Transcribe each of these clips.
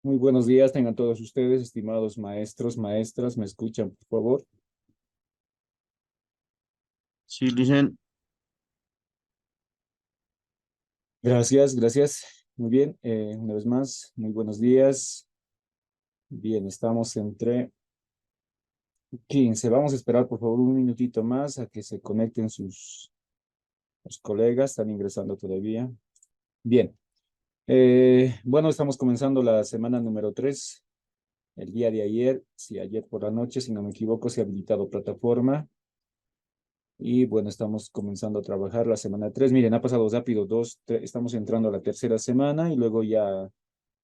Muy buenos días, tengan todos ustedes, estimados maestros, maestras, ¿me escuchan, por favor? Sí, dicen, Gracias, gracias. Muy bien, una vez más, muy buenos días. Bien, estamos entre 15. Vamos a esperar, por favor, un minutito más a que se conecten sus colegas, están ingresando todavía. Bien, bueno, estamos comenzando la semana número 3. El día de ayer, sí, ayer por la noche, si no me equivoco, se ha habilitado plataforma. Y bueno, estamos comenzando a trabajar la semana 3. Miren, ha pasado rápido, estamos entrando a la tercera semana y luego ya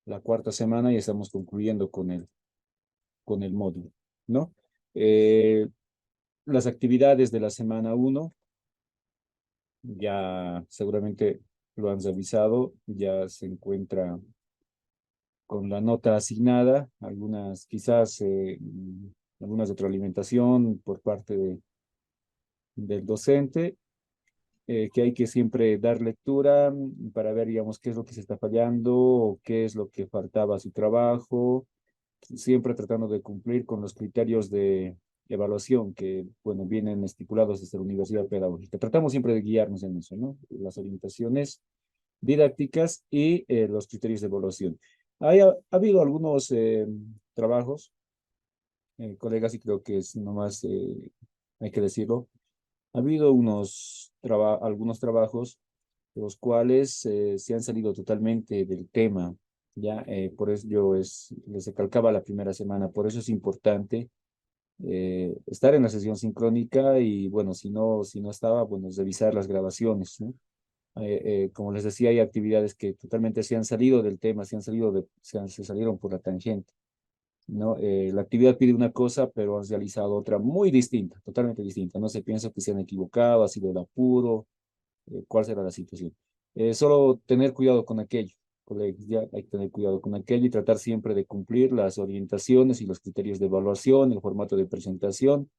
la cuarta semana y estamos concluyendo con el módulo, ¿no? Eh, las actividades de la semana uno ya seguramente lo han revisado, ya se encuentra con la nota asignada, algunas quizás algunas retroalimentación por parte del docente que hay que siempre dar lectura para ver, digamos, qué es lo que se está fallando o qué es lo que faltaba a su trabajo, siempre tratando de cumplir con los criterios de evaluación que, bueno, vienen estipulados desde la Universidad Pedagógica. Tratamos siempre de guiarnos en eso, ¿no? Las orientaciones didácticas y los criterios de evaluación. Ha habido algunos trabajos, colegas, y creo que es nomás, hay que decirlo, ha habido algunos trabajos los cuales se han salido totalmente del tema, ¿ya? Por eso les recalcaba la primera semana, por eso es importante estar en la sesión sincrónica y, bueno, si no estaba, bueno, revisar las grabaciones, ¿no? Como les decía, hay actividades que totalmente se han salido del tema, se salieron por la tangente, ¿no? La actividad pide una cosa, pero han realizado otra muy distinta, totalmente distinta. No se piensa que se han equivocado, ha sido el apuro, cuál será la situación. Solo tener cuidado con aquello, colegas, ya hay que tener cuidado con aquello y tratar siempre de cumplir las orientaciones y los criterios de evaluación, el formato de presentación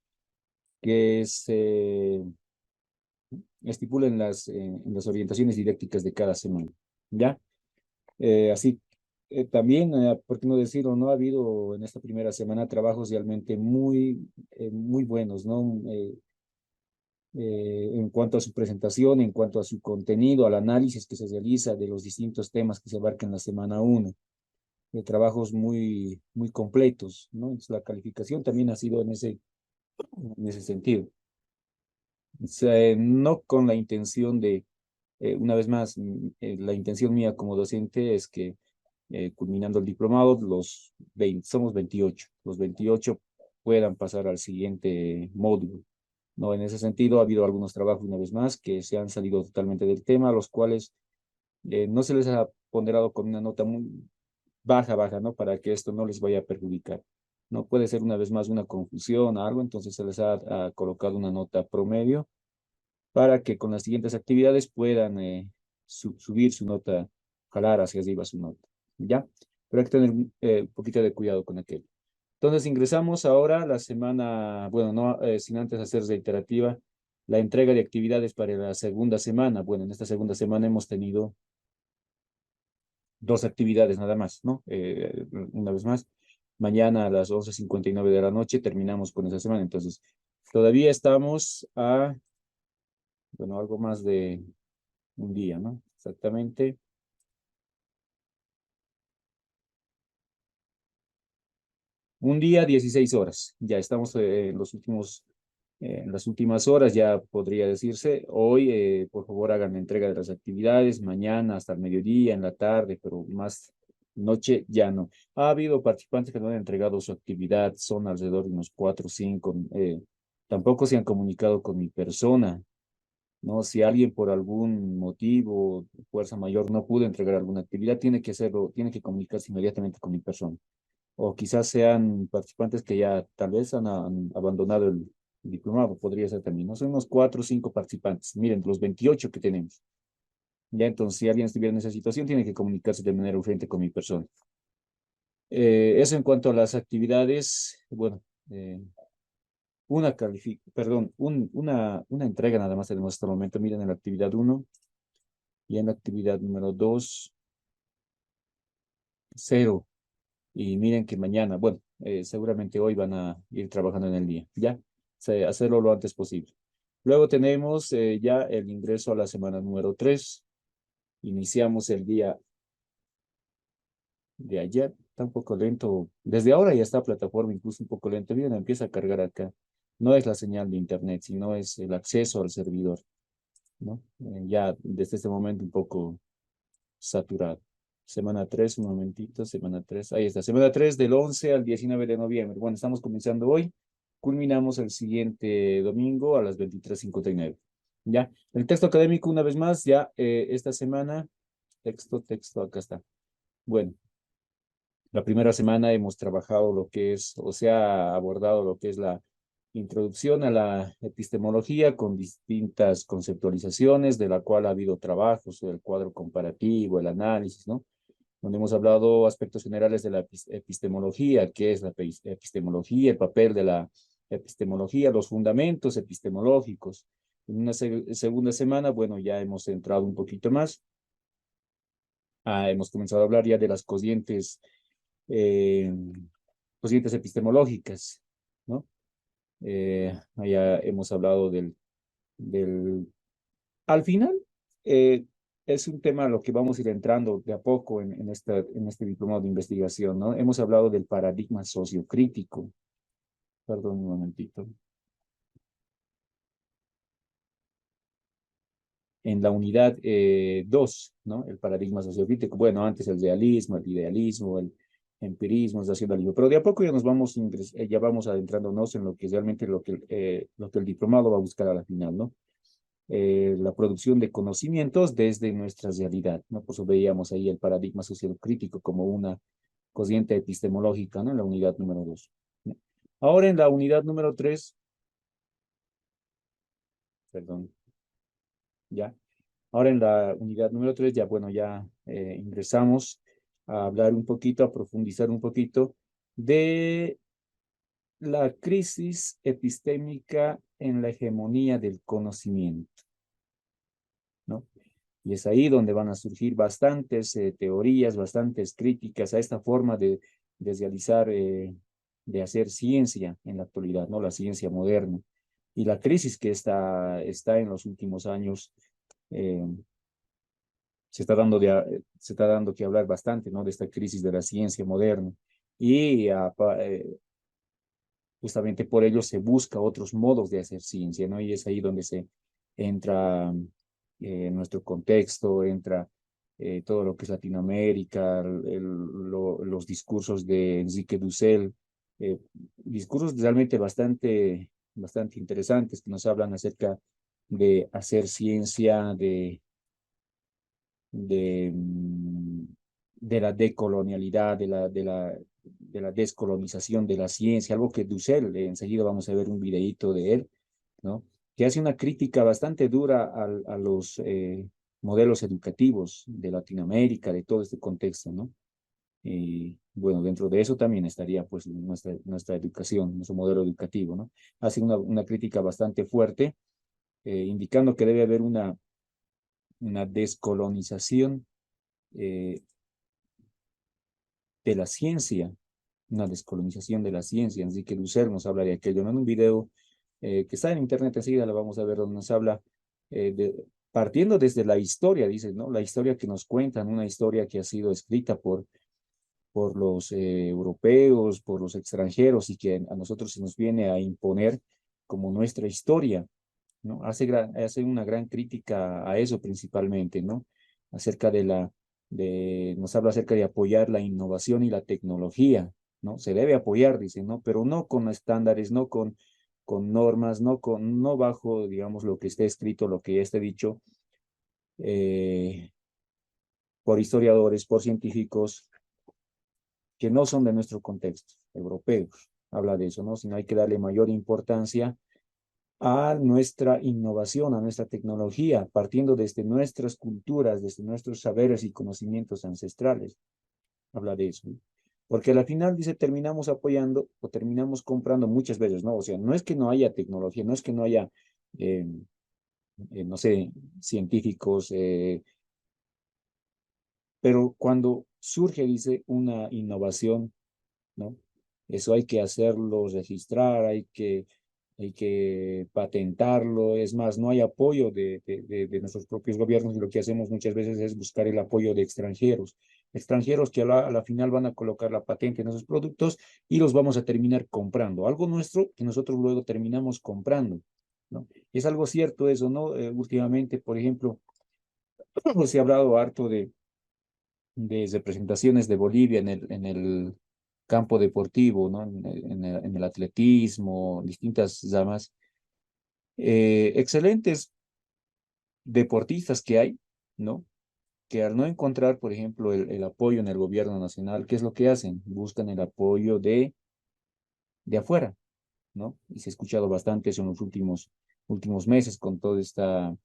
que se estipulen en las orientaciones didácticas de cada semana, ¿ya? Así, también, ¿por qué no decirlo? No ha habido en esta primera semana trabajos realmente muy buenos, ¿no? En cuanto a su presentación, en cuanto a su contenido, al análisis que se realiza de los distintos temas que se abarcan en la semana uno, de trabajos muy completos, ¿no? Entonces, la calificación también ha sido en ese sentido. O sea, no con la intención de, una vez más, la intención mía como docente es que culminando el diplomado, somos 28, los 28 puedan pasar al siguiente módulo. No, en ese sentido, ha habido algunos trabajos, una vez más, que se han salido totalmente del tema, los cuales no se les ha ponderado con una nota muy baja, ¿no? Para que esto no les vaya a perjudicar. No puede ser, una vez más, una confusión o algo, entonces se les ha colocado una nota promedio para que con las siguientes actividades puedan subir su nota, jalar hacia arriba su nota, ¿ya? Pero hay que tener un poquito de cuidado con aquello. Entonces ingresamos ahora la semana, bueno, no sin antes hacer reiterativa, la entrega de actividades para la segunda semana. Bueno, en esta segunda semana hemos tenido dos actividades nada más, ¿no? Una vez más, mañana a las 11:59 de la noche terminamos con esa semana. Entonces, todavía estamos bueno, algo más de un día, ¿no? Exactamente. Un día, 16 horas. Ya estamos en las últimas horas, ya podría decirse. Hoy, por favor, hagan la entrega de las actividades. Mañana hasta el mediodía, en la tarde, pero más noche ya no. Ha habido participantes que no han entregado su actividad, son alrededor de unos 4 o 5. Tampoco se han comunicado con mi persona, ¿no? Si alguien por algún motivo, fuerza mayor, no pudo entregar alguna actividad, tiene que hacerlo, tiene que comunicarse inmediatamente con mi persona. O quizás sean participantes que ya tal vez han abandonado el diplomado, podría ser también. No son unos 4 o 5 participantes. Miren, los 28 que tenemos. Ya entonces, si alguien estuviera en esa situación, tiene que comunicarse de manera urgente con mi persona. Eso en cuanto a las actividades, bueno, perdón, una entrega nada más tenemos hasta el momento. Miren, en la actividad uno y en la actividad número 2, cero. Y miren que mañana, bueno, seguramente hoy van a ir trabajando en el día, ¿ya? Hacerlo lo antes posible. Luego tenemos ya el ingreso a la semana número 3. Iniciamos el día de ayer. Está un poco lento. Desde ahora ya está plataforma incluso un poco lento. Bien, empieza a cargar acá. No es la señal de internet, sino es el acceso al servidor, ¿no? Ya desde este momento un poco saturado. Semana 3 un momentito, semana 3 ahí está, semana 3 del 11 al 19 de noviembre. Bueno, estamos comenzando hoy, culminamos el siguiente domingo a las 23:59. Ya, el texto académico una vez más, ya esta semana, texto, acá está. Bueno, la primera semana hemos trabajado lo que es, o se ha abordado lo que es la introducción a la epistemología con distintas conceptualizaciones, de la cual ha habido trabajos, el cuadro comparativo, el análisis, ¿no? Donde hemos hablado aspectos generales de la epistemología, qué es la epistemología, el papel de la epistemología, los fundamentos epistemológicos. En una segunda semana, bueno, ya hemos entrado un poquito más. Hemos comenzado a hablar ya de las eh, cocientes epistemológicas, ¿no? Allá hemos hablado al final, eh, es un tema a lo que vamos a ir entrando de a poco en este diplomado de investigación, ¿no? Hemos hablado del paradigma sociocrítico. Perdón un momentito. En la unidad 2, ¿no? El paradigma sociocrítico. Bueno, antes el realismo, el idealismo, el empirismo, el racionalismo, pero de a poco ya nos vamos, ya vamos adentrándonos en lo que es realmente lo que el diplomado va a buscar a la final, ¿no? La producción de conocimientos desde nuestra realidad, ¿no? Por eso veíamos ahí el paradigma sociocrítico como una corriente epistemológica, ¿no? En la unidad número 2. Ahora en la unidad número 3, perdón, ya. Ahora en la unidad número 3 ya, bueno, ya ingresamos a hablar un poquito, a profundizar un poquito de la crisis epistémica en la hegemonía del conocimiento, ¿no? Y es ahí donde van a surgir bastantes teorías, bastantes críticas a esta forma de realizar, de hacer ciencia en la actualidad, ¿no? La ciencia moderna. Y la crisis que está en los últimos años eh, se está dando que hablar bastante, ¿no? De esta crisis de la ciencia moderna. Y justamente por ello se busca otros modos de hacer ciencia, ¿no? Y es ahí donde se entra nuestro contexto, entra todo lo que es Latinoamérica, los discursos de Enrique Dussel, discursos realmente bastante interesantes que nos hablan acerca de hacer ciencia, de, mm, de la decolonialidad, de la descolonización de la ciencia, algo que Dussel, enseguida vamos a ver un videíto de él, ¿no? Que hace una crítica bastante dura a los modelos educativos de Latinoamérica, de todo este contexto, ¿no? Y bueno, dentro de eso también estaría pues nuestra educación, nuestro modelo educativo, ¿no? Hace una crítica bastante fuerte, indicando que debe haber una descolonización eh, de la ciencia, una descolonización de la ciencia. Enrique Dussel nos habla de aquello, ¿no? En un video que está en internet, enseguida lo vamos a ver, donde nos habla partiendo desde la historia, dice, ¿no? La historia que nos cuentan, una historia que ha sido escrita por los europeos, por los extranjeros y que a nosotros se nos viene a imponer como nuestra historia, ¿no? Hace una gran crítica a eso principalmente, ¿no? Acerca nos habla acerca de apoyar la innovación y la tecnología, ¿no? Se debe apoyar, dice, ¿no? Pero no con estándares, no con normas, no bajo, digamos, lo que esté escrito, lo que ya esté dicho eh, por historiadores, por científicos que no son de nuestro contexto, europeos. Habla de eso, ¿no? Sino hay que darle mayor importancia a nuestra innovación, a nuestra tecnología, partiendo desde nuestras culturas, desde nuestros saberes y conocimientos ancestrales. Habla de eso, ¿no? Porque al final, dice, terminamos apoyando o terminamos comprando muchas veces, ¿no? O sea, no es que no haya tecnología, no es que no haya, eh, no sé, científicos, pero cuando surge, dice, una innovación, ¿no? Eso hay que hacerlo registrar, hay que patentarlo. Es más, no hay apoyo de nuestros propios gobiernos y lo que hacemos muchas veces es buscar el apoyo de extranjeros. Extranjeros que a la final van a colocar la patente en esos productos y los vamos a terminar comprando. Algo nuestro que nosotros luego terminamos comprando, ¿no? Es algo cierto eso, ¿no? Últimamente, por ejemplo, se ha hablado harto de representaciones de Bolivia en el campo deportivo, ¿no? En el atletismo, distintas ramas. Excelentes deportistas que hay, ¿no? Que al no encontrar, por ejemplo, el apoyo en el gobierno nacional, ¿qué es lo que hacen? Buscan el apoyo de afuera, ¿no? Y se ha escuchado bastante eso en los últimos meses con toda esta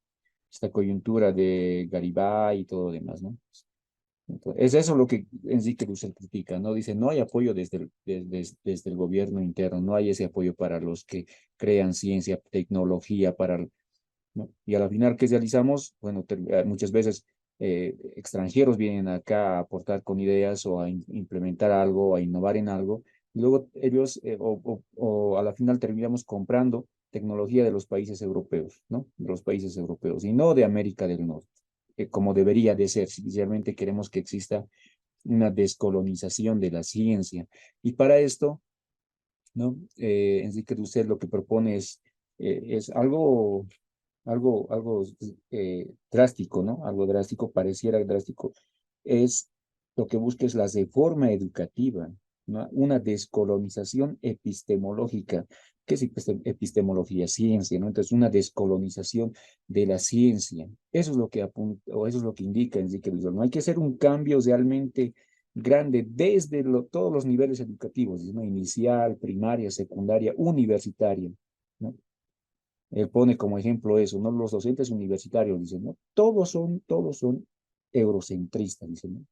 coyuntura de Garibay y todo lo demás, ¿no? Entonces, es eso lo que Enrique Dussel critica, ¿no? Dice, no hay apoyo desde el gobierno interno, no hay ese apoyo para los que crean ciencia, tecnología, ¿no? Y a la final, ¿qué realizamos? Bueno, muchas veces extranjeros vienen acá a aportar con ideas o a implementar algo, a innovar en algo, y luego ellos, o a la final terminamos comprando tecnología de los países europeos, ¿no? De los países europeos, y no de América del Norte, como debería de ser, si realmente queremos que exista una descolonización de la ciencia. Y para esto, ¿no? Enrique Dussel lo que propone es algo drástico, ¿no? Algo drástico, pareciera drástico. Es lo que busca es la reforma educativa, ¿no? Una descolonización epistemológica. ¿Qué es epistemología? Ciencia, ¿no? Entonces, una descolonización de la ciencia. Eso es lo que apunta, o eso es lo que indica Enrique Dussel. No hay que hacer un cambio realmente grande desde todos los niveles educativos, ¿no? Inicial, primaria, secundaria, universitaria, ¿no? Pone como ejemplo eso, ¿no? Los docentes universitarios dicen, ¿no? Todos son eurocentristas, dicen, ¿no?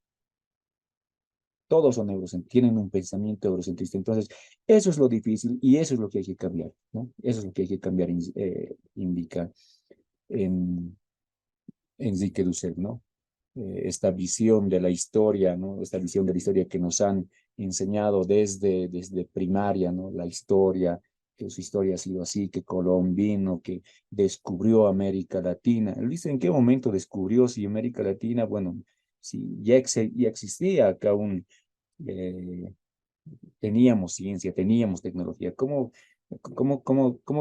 Todos son eurocentristas, tienen un pensamiento eurocentrista. Entonces, eso es lo difícil y eso es lo que hay que cambiar, ¿no? Eso es lo que hay que cambiar, indica en Enrique Dussel, ¿no? Esta visión de la historia, ¿no? Esta visión de la historia que nos han enseñado desde primaria, ¿no? La historia, que su historia ha sido así, que Colón vino, que descubrió América Latina. Él dice, ¿en qué momento descubrió si América Latina? Bueno, si ya existía acá eh, teníamos ciencia, teníamos tecnología. ¿Cómo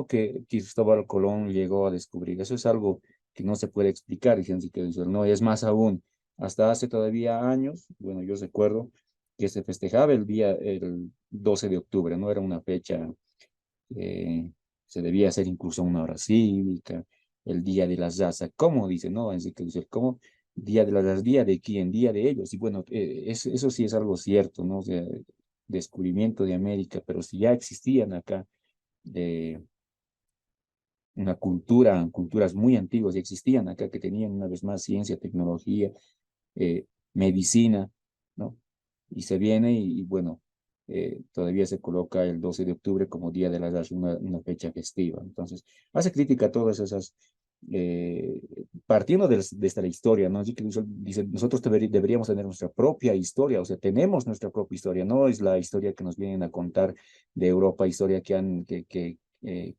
que Cristóbal Colón llegó a descubrir? Eso es algo que no se puede explicar, dice Enrique Dussel. No, es más aún, hasta hace todavía años, bueno, yo recuerdo que se festejaba el 12 de octubre, ¿no? Era una fecha, eh, se debía hacer incluso una hora cívica, el Día de las Raza. ¿Cómo dice, no? Enrique Dussel, ¿cómo? Día de las Razas, ¿día de quién? Día de ellos. Y bueno, eso sí es algo cierto, ¿no? O sea, descubrimiento de América, pero si ya existían acá de una culturas muy antiguas, ya existían acá que tenían una vez más ciencia, tecnología, medicina, ¿no? Y se viene y bueno, todavía se coloca el 12 de octubre como Día de la Raza, una fecha festiva. Entonces, hace crítica a todas esas, eh, partiendo de esta la historia, ¿no? Así que dice, nosotros deberíamos tener nuestra propia historia, o sea, tenemos nuestra propia historia, no es la historia que nos vienen a contar de Europa, historia que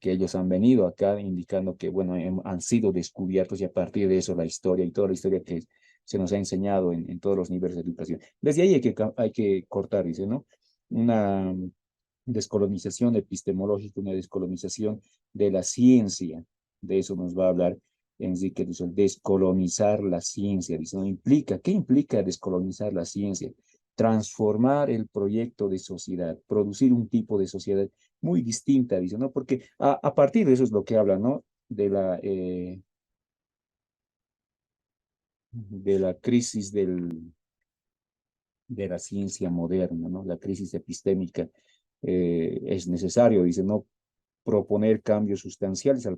ellos han venido acá indicando que, bueno, han sido descubiertos y a partir de eso la historia y toda la historia que se nos ha enseñado en todos los niveles de educación. Desde ahí hay que cortar, dice, ¿no? Una descolonización epistemológica, una descolonización de la ciencia. De eso nos va a hablar Enrique Dussel, descolonizar la ciencia. Dice, ¿no? ¿Qué implica descolonizar la ciencia? Transformar el proyecto de sociedad, producir un tipo de sociedad muy distinta, dice, ¿no? Porque a partir de eso es lo que habla, ¿no? De la crisis de la ciencia moderna, ¿no? La crisis epistémica. Es necesario, dice, no proponer cambios sustanciales al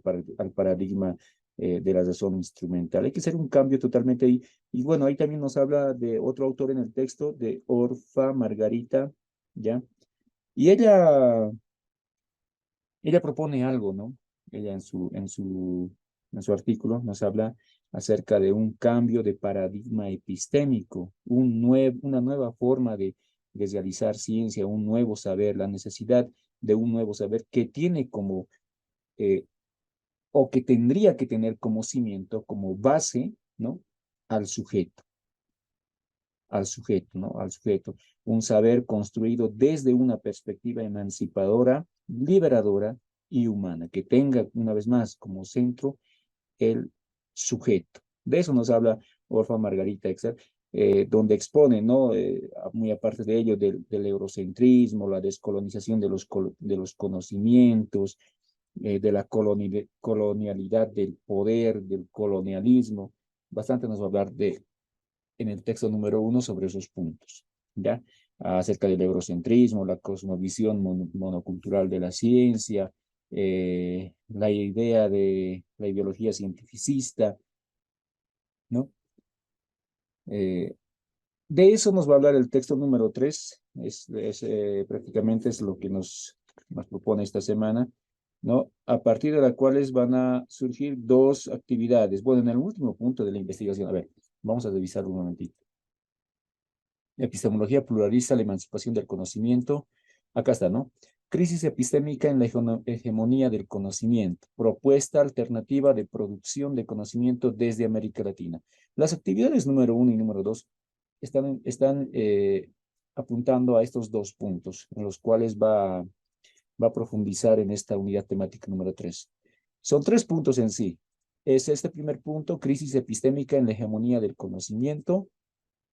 paradigma de la razón instrumental. Hay que hacer un cambio totalmente ahí. Y bueno, ahí también nos habla de otro autor en el texto, de Orfa Margarita, ¿ya? Y ella propone algo, ¿no? Ella en su artículo nos habla acerca de un cambio de paradigma epistémico, una nueva forma de realizar ciencia, un nuevo saber, la necesidad de un nuevo saber que tiene como, o que tendría que tener como cimiento, como base, ¿no? Al sujeto, al sujeto, ¿no? Al sujeto. Un saber construido desde una perspectiva emancipadora, liberadora y humana, que tenga, una vez más, como centro el sujeto. De eso nos habla Orfa Margarita Exer, donde expone, ¿no? Muy aparte de ello, del eurocentrismo, la descolonización de los conocimientos, de la colonialidad del poder, del colonialismo. Bastante nos va a hablar en el texto número 1 sobre esos puntos, ¿ya? Acerca del eurocentrismo, la cosmovisión monocultural de la ciencia, la idea de la ideología cientificista, ¿no? Eh, de eso nos va a hablar el texto número 3, prácticamente es lo que nos propone esta semana, ¿no? A partir de la cuales van a surgir dos actividades. Bueno, en el último punto de la investigación, a ver, vamos a revisarlo un momentito. Epistemología pluralista, la emancipación del conocimiento. Acá está, ¿no? Crisis epistémica en la hegemonía del conocimiento. Propuesta alternativa de producción de conocimiento desde América Latina. Las actividades número 1 y número 2 están apuntando a estos dos puntos, en los cuales va a profundizar en esta unidad temática número 3. Son tres puntos en sí. Es este primer punto, crisis epistémica en la hegemonía del conocimiento.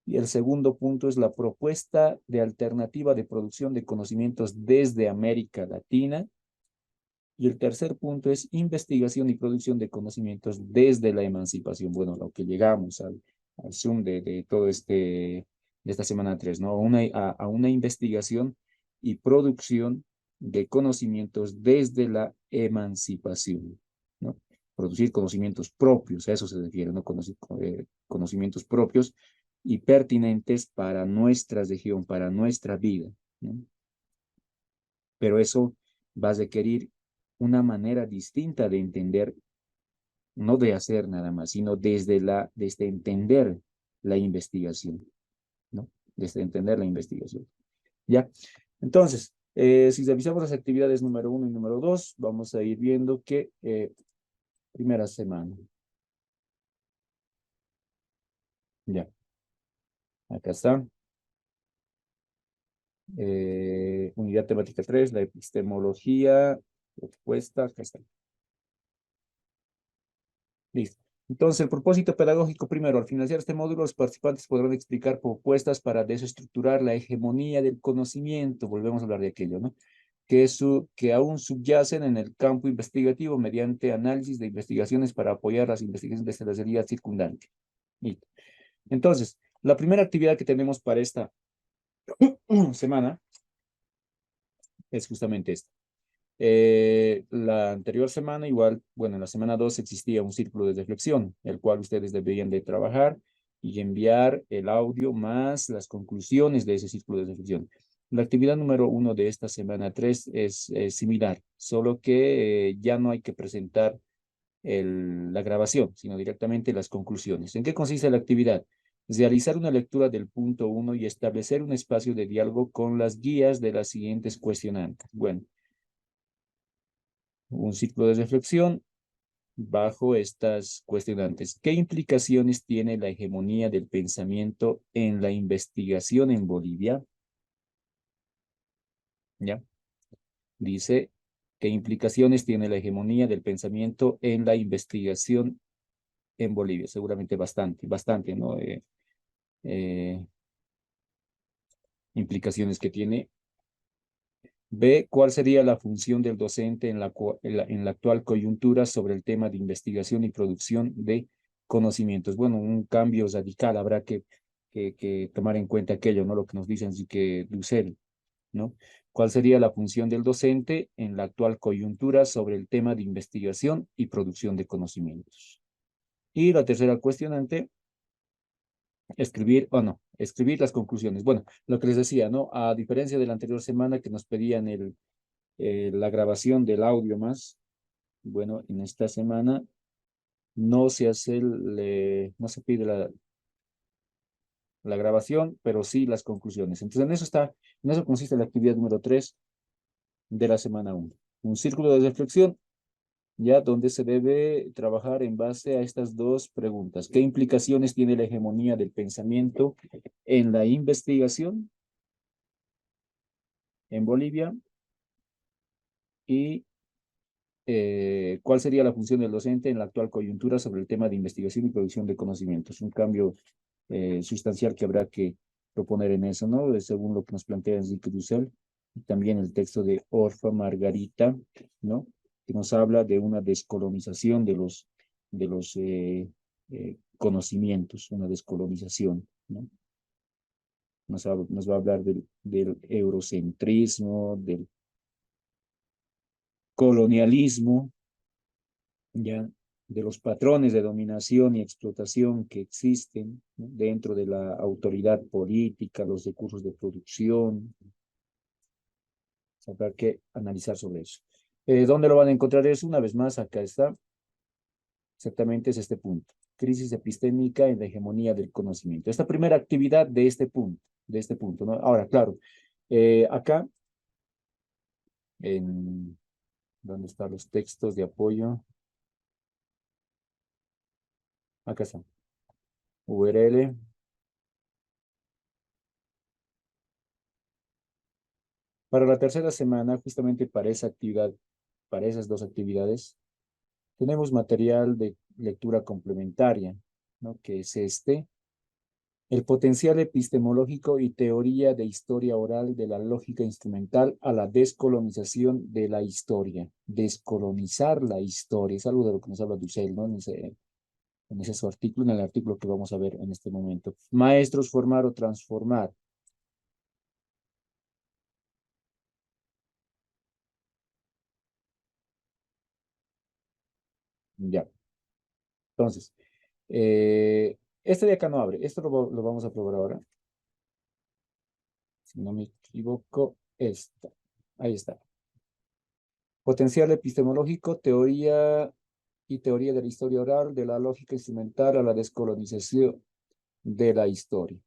Y el segundo punto es la propuesta de alternativa de producción de conocimientos desde América Latina. Y el tercer punto es investigación y producción de conocimientos desde la emancipación. Bueno, lo que llegamos al Zoom de todo de esta semana 3, ¿no? A una investigación y producción de conocimientos desde la emancipación, ¿no? Producir conocimientos propios, a eso se refiere, ¿no? Conocimientos propios y pertinentes para nuestra región, para nuestra vida, ¿no? Pero eso va a requerir una manera distinta de entender, no de hacer nada más, sino desde entender la investigación, ¿no? Desde entender la investigación. ¿Ya? Entonces, si revisamos las actividades número 1 y número 2, vamos a ir viendo que primera semana. Ya, acá está. Unidad temática 3, la epistemología opuesta, acá está. Listo. Entonces, el propósito pedagógico primero, al finalizar este módulo, los participantes podrán explicar propuestas para desestructurar la hegemonía del conocimiento, volvemos a hablar de aquello, ¿no? Que aún subyacen en el campo investigativo mediante análisis de investigaciones para apoyar las investigaciones de la realidad circundante. Listo. Entonces, la primera actividad que tenemos para esta semana es justamente esta. La anterior semana, igual, bueno, en la semana 2 existía un círculo de reflexión, el cual ustedes deberían de trabajar y enviar el audio más las conclusiones de ese círculo de reflexión. La actividad número 1 de esta semana 3 es similar, solo que ya no hay que presentar la grabación, sino directamente las conclusiones. ¿En qué consiste la actividad? Realizar una lectura del punto 1 y establecer un espacio de diálogo con las guías de las siguientes cuestionantes. Bueno, un ciclo de reflexión bajo estas cuestionantes. ¿Qué implicaciones tiene la hegemonía del pensamiento en la investigación en Bolivia? ¿Ya? Dice, ¿qué implicaciones tiene la hegemonía del pensamiento en la investigación en Bolivia? Seguramente bastante, ¿no? Implicaciones que tiene. B, ¿cuál sería la función del docente en la actual coyuntura sobre el tema de investigación y producción de conocimientos? Bueno, un cambio radical, habrá que tomar en cuenta aquello, ¿no? Lo que nos dice Enrique Dussel, ¿no? ¿Cuál sería la función del docente en la actual coyuntura sobre el tema de investigación y producción de conocimientos? Y la tercera cuestionante, escribir las conclusiones. Bueno, lo que les decía, ¿no? A diferencia de la anterior semana que nos pedían la grabación del audio más. Bueno, en esta semana no se pide, la, no se pide la, la grabación, pero sí las conclusiones. Entonces, en eso consiste la actividad número 3 de la semana 1. Un círculo de reflexión, ya donde se debe trabajar en base a estas dos preguntas. ¿Qué implicaciones tiene la hegemonía del pensamiento en la investigación en Bolivia? Y ¿cuál sería la función del docente en la actual coyuntura sobre el tema de investigación y producción de conocimientos? Un cambio sustancial que habrá que proponer en eso, ¿no? Según lo que nos plantea Enrique Dussel, y también el texto de Orfa Margarita, ¿no? Que nos habla de una descolonización de los conocimientos, una descolonización, ¿no? Nos va a hablar del eurocentrismo, del colonialismo, ya de los patrones de dominación y explotación que existen, ¿no? Dentro de la autoridad política, los recursos de producción. Habrá que analizar sobre eso. ¿Dónde lo van a encontrar eso? Una vez más, acá está. Exactamente es este punto. Crisis epistémica en la hegemonía del conocimiento. Esta primera actividad de este punto, ¿no? Ahora, claro, acá, en ¿dónde están los textos de apoyo? Acá está. URL. Para la tercera semana, justamente para esa actividad, para esas dos actividades, tenemos material de lectura complementaria, ¿no? Que es este, el potencial epistemológico y teoría de historia oral de la lógica instrumental a la descolonización de la historia. Descolonizar la historia, es algo de lo que nos habla Dussel, ¿no? En ese su artículo, en el artículo que vamos a ver en este momento. Maestros, formar o transformar. Ya. Entonces, este de acá no abre. Esto lo vamos a probar ahora. Si no me equivoco, esta. Ahí está. Potencial epistemológico, teoría y teoría de la historia oral, de la lógica instrumental a la descolonización de la historia,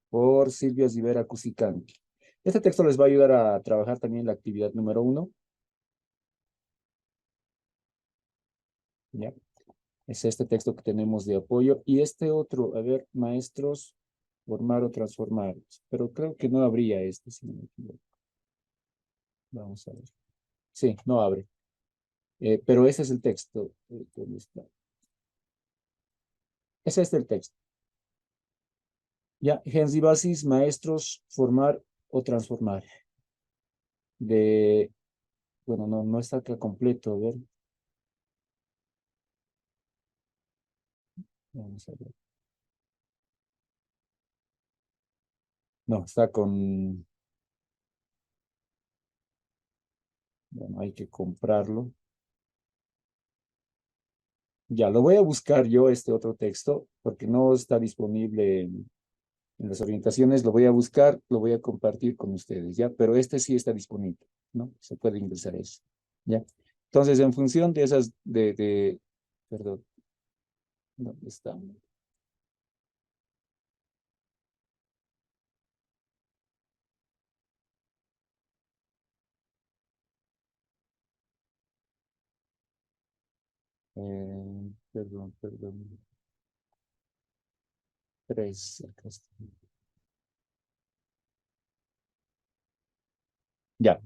por Silvia Rivera Cusicanqui. Este texto les va a ayudar a trabajar también la actividad número 1. ¿Ya? Es este texto que tenemos de apoyo. Y este otro, a ver, maestros, formar o transformar. Pero creo que no habría este, si no me equivoco. Vamos a ver. Sí, no abre. Pero ese es el texto. ¿Dónde está? Es este el texto. Ya, Gensi Basis, maestros, formar o transformar. De, bueno, no está acá completo, a ver. Vamos a ver. No, está con, bueno, hay que comprarlo. Ya, lo voy a buscar yo, este otro texto, porque no está disponible en las orientaciones. Lo voy a buscar, lo voy a compartir con ustedes, ¿ya? Pero este sí está disponible, ¿no? Se puede ingresar eso, ¿ya? Entonces, en función de esas, perdón, ¿dónde está? Perdón. Tres, acá está. Ya.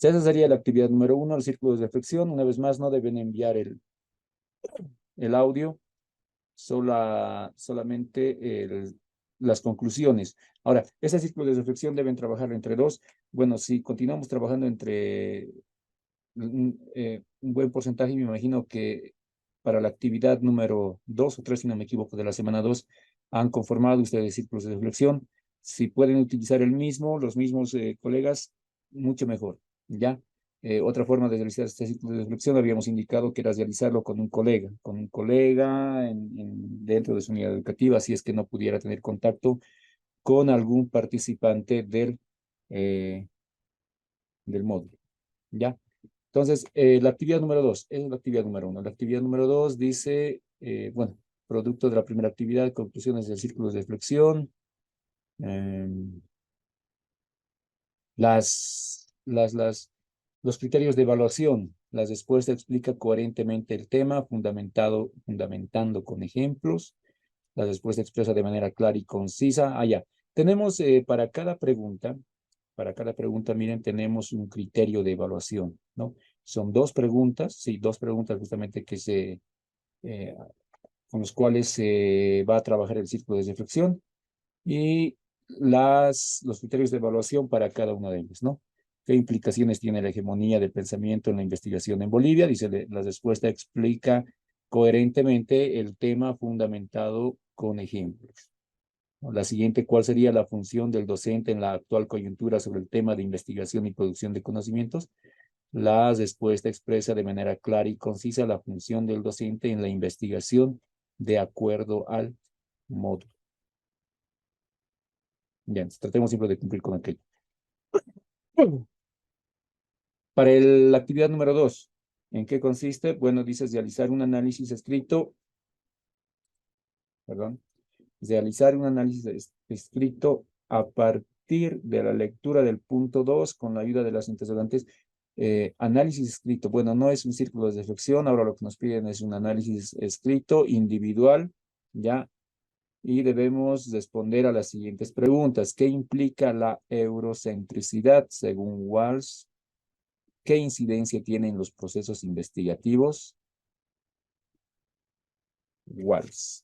Esa sería la actividad número 1, el círculo de reflexión. Una vez más, no deben enviar el audio, solamente las conclusiones. Ahora, ese círculo de reflexión deben trabajar entre dos. Bueno, si continuamos trabajando entre un buen porcentaje, me imagino que para la actividad número 2 o 3, si no me equivoco, de la semana 2, han conformado ustedes círculos de reflexión. Si pueden utilizar el mismo, los mismos colegas, mucho mejor, ¿ya? Otra forma de realizar este círculo de reflexión habíamos indicado que era realizarlo con un colega dentro de su unidad educativa, si es que no pudiera tener contacto con algún participante eh, del módulo, ¿ya? Entonces, la actividad número 2 es la actividad número 1. La actividad número 2 dice, bueno, producto de la primera actividad, conclusiones del círculo de reflexión. Em, los criterios de evaluación. La respuesta explica coherentemente el tema, fundamentando con ejemplos. La respuesta expresa de manera clara y concisa. Ya. Tenemos para cada pregunta, miren, tenemos un criterio de evaluación, ¿no? Son dos preguntas, sí, dos preguntas justamente eh, con los cuales se va a trabajar el círculo de reflexión y los criterios de evaluación para cada una de ellas, ¿no? ¿Qué implicaciones tiene la hegemonía del pensamiento en la investigación en Bolivia? Dice, la respuesta explica coherentemente el tema fundamentado con ejemplos. La siguiente, ¿cuál sería la función del docente en la actual coyuntura sobre el tema de investigación y producción de conocimientos? La respuesta expresa de manera clara y concisa la función del docente en la investigación de acuerdo al módulo. Ya, entonces, tratemos siempre de cumplir con aquello. Para la actividad número 2, ¿en qué consiste? Bueno, dice realizar un análisis escrito, perdón, realizar un análisis escrito a partir de la lectura del punto 2 con la ayuda de las interrogantes. Análisis escrito, bueno, no es un círculo de reflexión, ahora lo que nos piden es un análisis escrito individual, ¿ya? Y debemos responder a las siguientes preguntas. ¿Qué implica la eurocentricidad según Walsh? ¿Qué incidencia tienen los procesos investigativos? Walsh.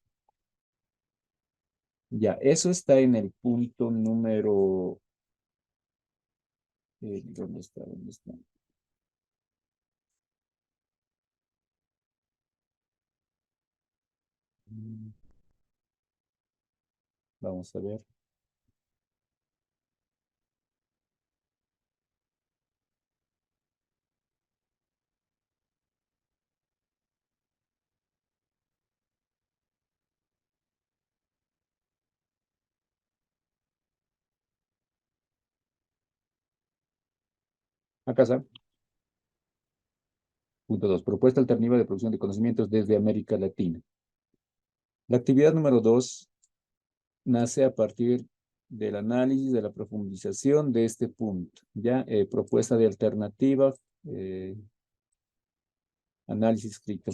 Ya, eso está en el punto número... ¿dónde está? ¿Dónde está? Mm, Vamos a ver. Acá está. Punto 2. Propuesta alternativa de producción de conocimientos desde América Latina. La actividad número 2 nace a partir del análisis, de la profundización de este punto. Ya, propuesta de alternativa, análisis escrito.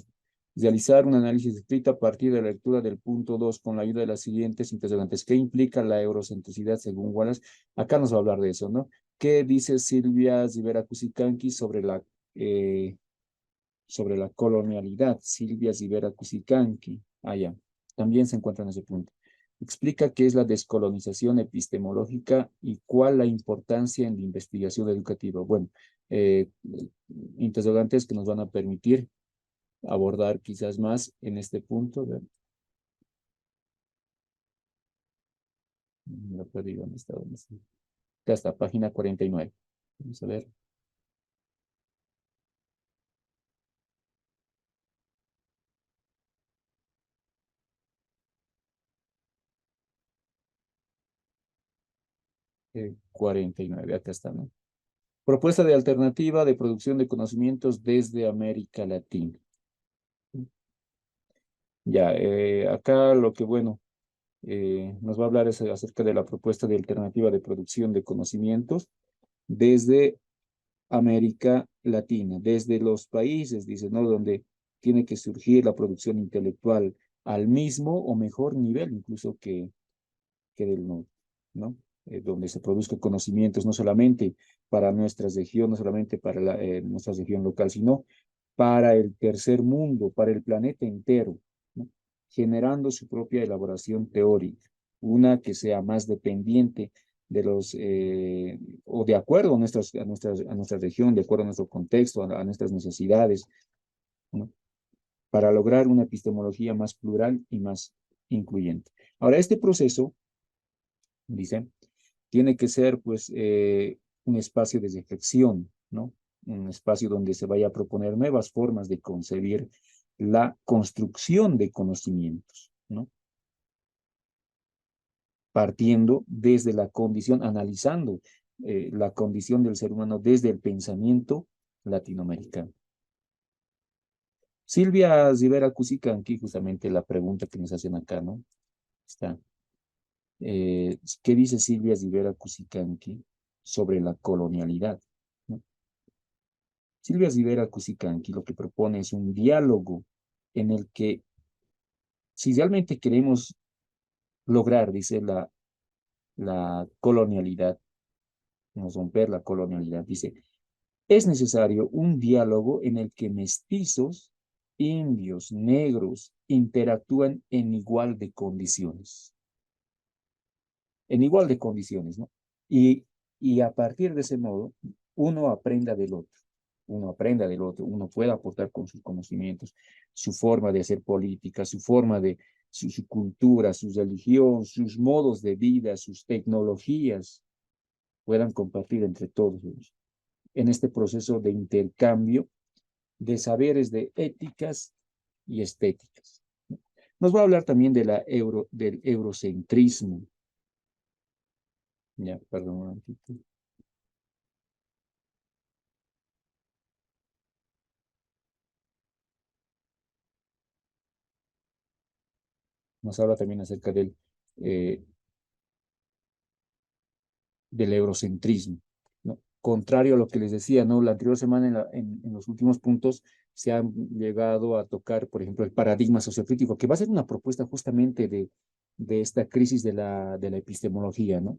Realizar un análisis escrito a partir de la lectura del punto 2 con la ayuda de las siguientes interrogantes. ¿Qué implica la eurocentricidad según Wallace? Acá nos va a hablar de eso, ¿no? ¿Qué dice Silvia Rivera Cusicanqui sobre la colonialidad? Silvia Rivera Cusicanqui. Ya. También se encuentra en ese punto. Explica qué es la descolonización epistemológica y cuál la importancia en la investigación educativa. Bueno, eh, interrogantes que nos van a permitir abordar quizás más en este punto. Lo perdí, ¿dónde está? ¿Dónde está? Acá está, página 49. Vamos a ver. 49, acá está, ¿no? Propuesta de alternativa de producción de conocimientos desde América Latina. Ya, acá lo que, bueno, nos va a hablar es acerca de la propuesta de alternativa de producción de conocimientos desde América Latina, desde los países, dice, ¿no? Donde tiene que surgir la producción intelectual al mismo o mejor nivel incluso que del norte, ¿no? Donde se produzcan conocimientos no solamente para nuestra región, no solamente para nuestra región local, sino para el tercer mundo, para el planeta entero, ¿no? Generando su propia elaboración teórica, una que sea más dependiente de o de acuerdo a nuestra región, de acuerdo a nuestro contexto, a nuestras necesidades, ¿no? Para lograr una epistemología más plural y más incluyente. Ahora, este proceso, dice, tiene que ser, pues, un espacio de reflexión, ¿no? Un espacio donde se vaya a proponer nuevas formas de concebir la construcción de conocimientos, ¿no? Partiendo desde la condición, analizando la condición del ser humano desde el pensamiento latinoamericano. Silvia Rivera Cusicanqui, justamente la pregunta que nos hacen acá, ¿no? Está. ¿Qué dice Silvia Rivera Cusicanqui sobre la colonialidad? ¿No? Silvia Rivera Cusicanqui lo que propone es un diálogo en el que, si realmente queremos lograr, dice, la colonialidad, no romper la colonialidad, dice, es necesario un diálogo en el que mestizos, indios, negros, interactúan en igual de condiciones, ¿no? Y, y a partir de ese modo, uno aprenda del otro, uno pueda aportar con sus conocimientos, su forma de hacer política, su forma de, su cultura, su religión, sus modos de vida, sus tecnologías, puedan compartir entre todos ellos en este proceso de intercambio de saberes de éticas y estéticas. Nos va a hablar también de del eurocentrismo. Ya, perdón un momentito. Nos habla también acerca eh, del eurocentrismo, ¿no? Contrario a lo que les decía, ¿no? La anterior semana en los últimos puntos se han llegado a tocar, por ejemplo, el paradigma sociocrítico, que va a ser una propuesta justamente de esta crisis de la epistemología, ¿no?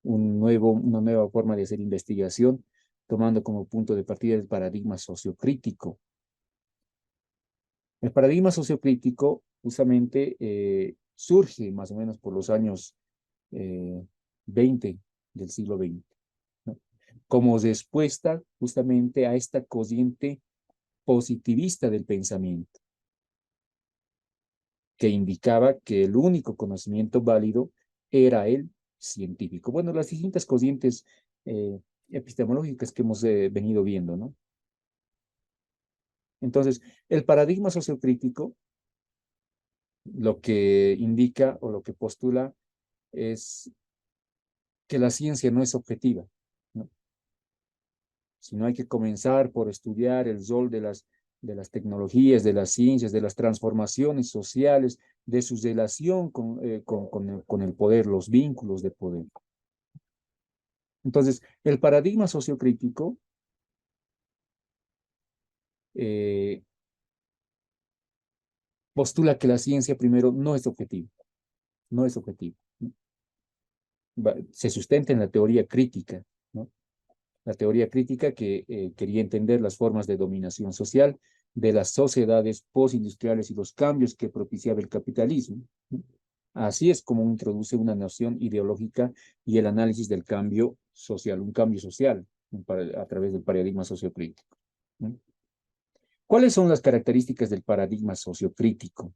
Una nueva forma de hacer investigación, tomando como punto de partida el paradigma sociocrítico. El paradigma sociocrítico justamente surge más o menos por los años 20 del siglo XX, ¿no? Como respuesta justamente a esta corriente positivista del pensamiento, que indicaba que el único conocimiento válido era el científico. Bueno, las distintas corrientes epistemológicas que hemos venido viendo, ¿no? Entonces, el paradigma sociocrítico lo que indica o lo que postula es que la ciencia no es objetiva, ¿no? Sino hay que comenzar por estudiar el rol de las tecnologías, de las ciencias, de las transformaciones sociales, de su relación con el poder, los vínculos de poder. Entonces, el paradigma sociocrítico eh, postula que la ciencia primero no es objetiva, no es objetiva. Se sustenta en la teoría crítica, ¿no? La teoría crítica que quería entender las formas de dominación social de las sociedades postindustriales y los cambios que propiciaba el capitalismo, ¿no? Así es como introduce una noción ideológica y el análisis del cambio social, un cambio social a través del paradigma sociocrítico, ¿no? ¿Cuáles son las características del paradigma sociocrítico?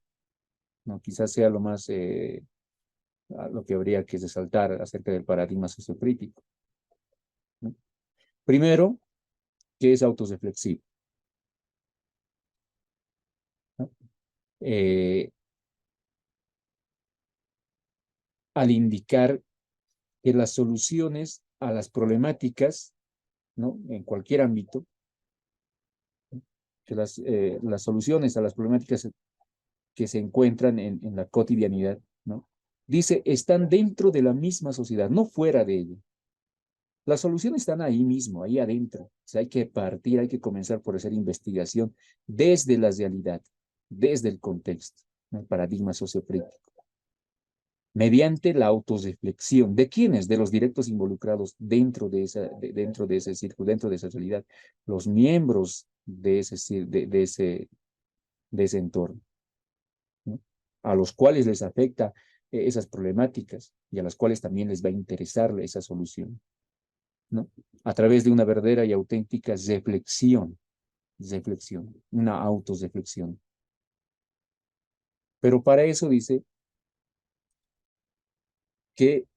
¿No? Quizás sea lo más, lo que habría que resaltar acerca del paradigma sociocrítico, ¿no? Primero, que es autorreflexivo, ¿no? Eh, al indicar que las soluciones a las problemáticas, ¿no? En cualquier ámbito, que las soluciones a las problemáticas que se encuentran en la cotidianidad, ¿no? Dice, están dentro de la misma sociedad, no fuera de ella. Las soluciones están ahí mismo, ahí adentro. O sea, hay que partir, hay que comenzar por hacer investigación desde la realidad, desde el contexto, ¿no? El paradigma sociocrítico, mediante la autorreflexión. ¿De quiénes? De los directos involucrados dentro de ese círculo, dentro de esa realidad, los miembros de ese entorno, ¿no? A los cuales les afecta esas problemáticas y a las cuales también les va a interesar esa solución, ¿no? A través de una verdadera y auténtica reflexión, una autorreflexión. Pero para eso dice que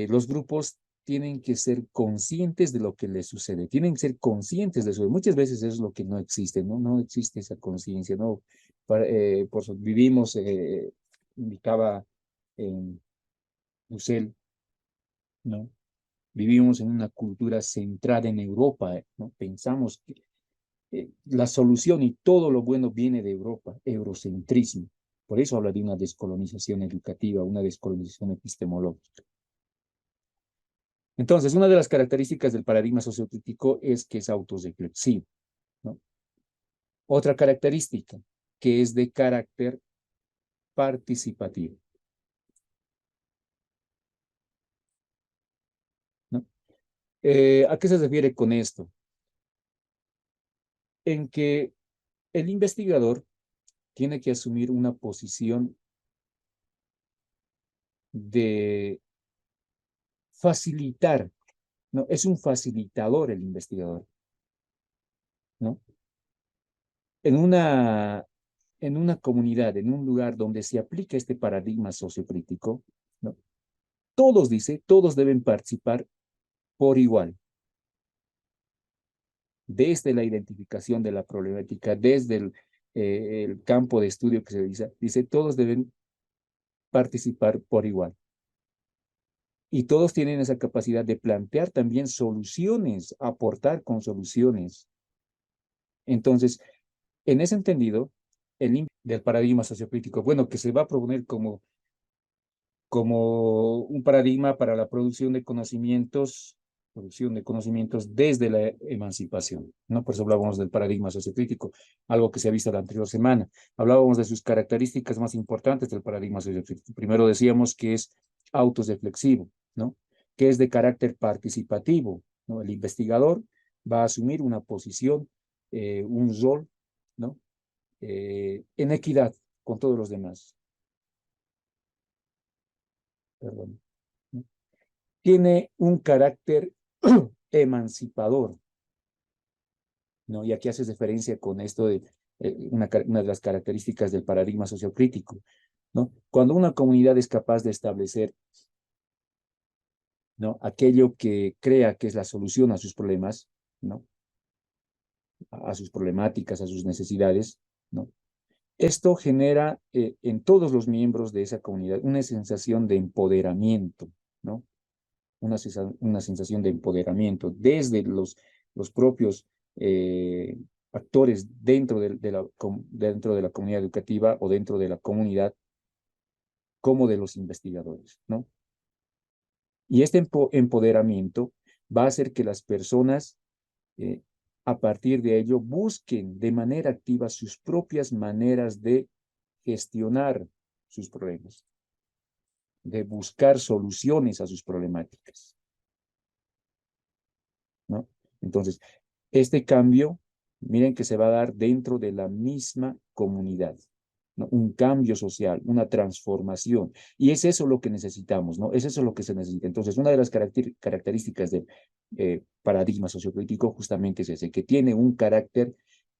los grupos tienen que ser conscientes de lo que les sucede, tienen que ser conscientes de eso. Muchas veces eso es lo que no existe, ¿no? No existe esa conciencia, ¿no? Por eso vivimos, indicaba en Husserl, ¿no? Vivimos en una cultura centrada en Europa, ¿no? Pensamos que la solución y todo lo bueno viene de Europa, eurocentrismo, Por eso habla de una descolonización educativa, una descolonización epistemológica. Entonces, una de las características del paradigma sociocrítico es que es autorreflexivo, ¿no? Otra característica, que es de carácter participativo, ¿no? ¿A qué se refiere con esto? En que el investigador tiene que asumir una posición de facilitar, ¿no? Es un facilitador el investigador, ¿no? En una comunidad, en un lugar donde se aplica este paradigma sociocrítico, ¿no? Todos, dice, todos deben participar por igual, desde la identificación de la problemática, desde el campo de estudio que se dice, todos deben participar por igual. Y todos tienen esa capacidad de plantear también soluciones, aportar con soluciones. Entonces, en ese entendido, el del paradigma sociocrítico, bueno, que se va a proponer como un paradigma para la producción de conocimientos desde la emancipación, ¿no? Por eso hablábamos del paradigma sociocrítico, algo que se ha visto la anterior semana. Hablábamos de sus características más importantes del paradigma sociocrítico. Primero decíamos que es autorreflexivo, ¿no? Que es de carácter participativo, ¿no? El investigador va a asumir una posición, un rol, ¿no? En equidad con todos los demás. Perdón. ¿No? Tiene un carácter emancipador, ¿no? Y aquí haces referencia con esto de una de las características del paradigma sociocrítico, ¿no? Cuando una comunidad es capaz de establecer, ¿no? Aquello que crea que es la solución a sus problemas, ¿no? A sus problemáticas, a sus necesidades, ¿no? Esto genera en todos los miembros de esa comunidad una sensación de empoderamiento, ¿no? Una sensación de empoderamiento desde los propios actores dentro de la comunidad educativa o dentro de la comunidad, como de los investigadores, ¿no? Y este empoderamiento va a hacer que las personas, eh, a partir de ello, busquen de manera activa sus propias maneras de gestionar sus problemas, de buscar soluciones a sus problemáticas, ¿no? Entonces, este cambio, miren que se va a dar dentro de la misma comunidad, ¿no? Un cambio social, una transformación. Y es eso lo que necesitamos, ¿no? Es eso lo que se necesita. Entonces, una de las características del paradigma sociocrítico justamente es ese, que tiene un carácter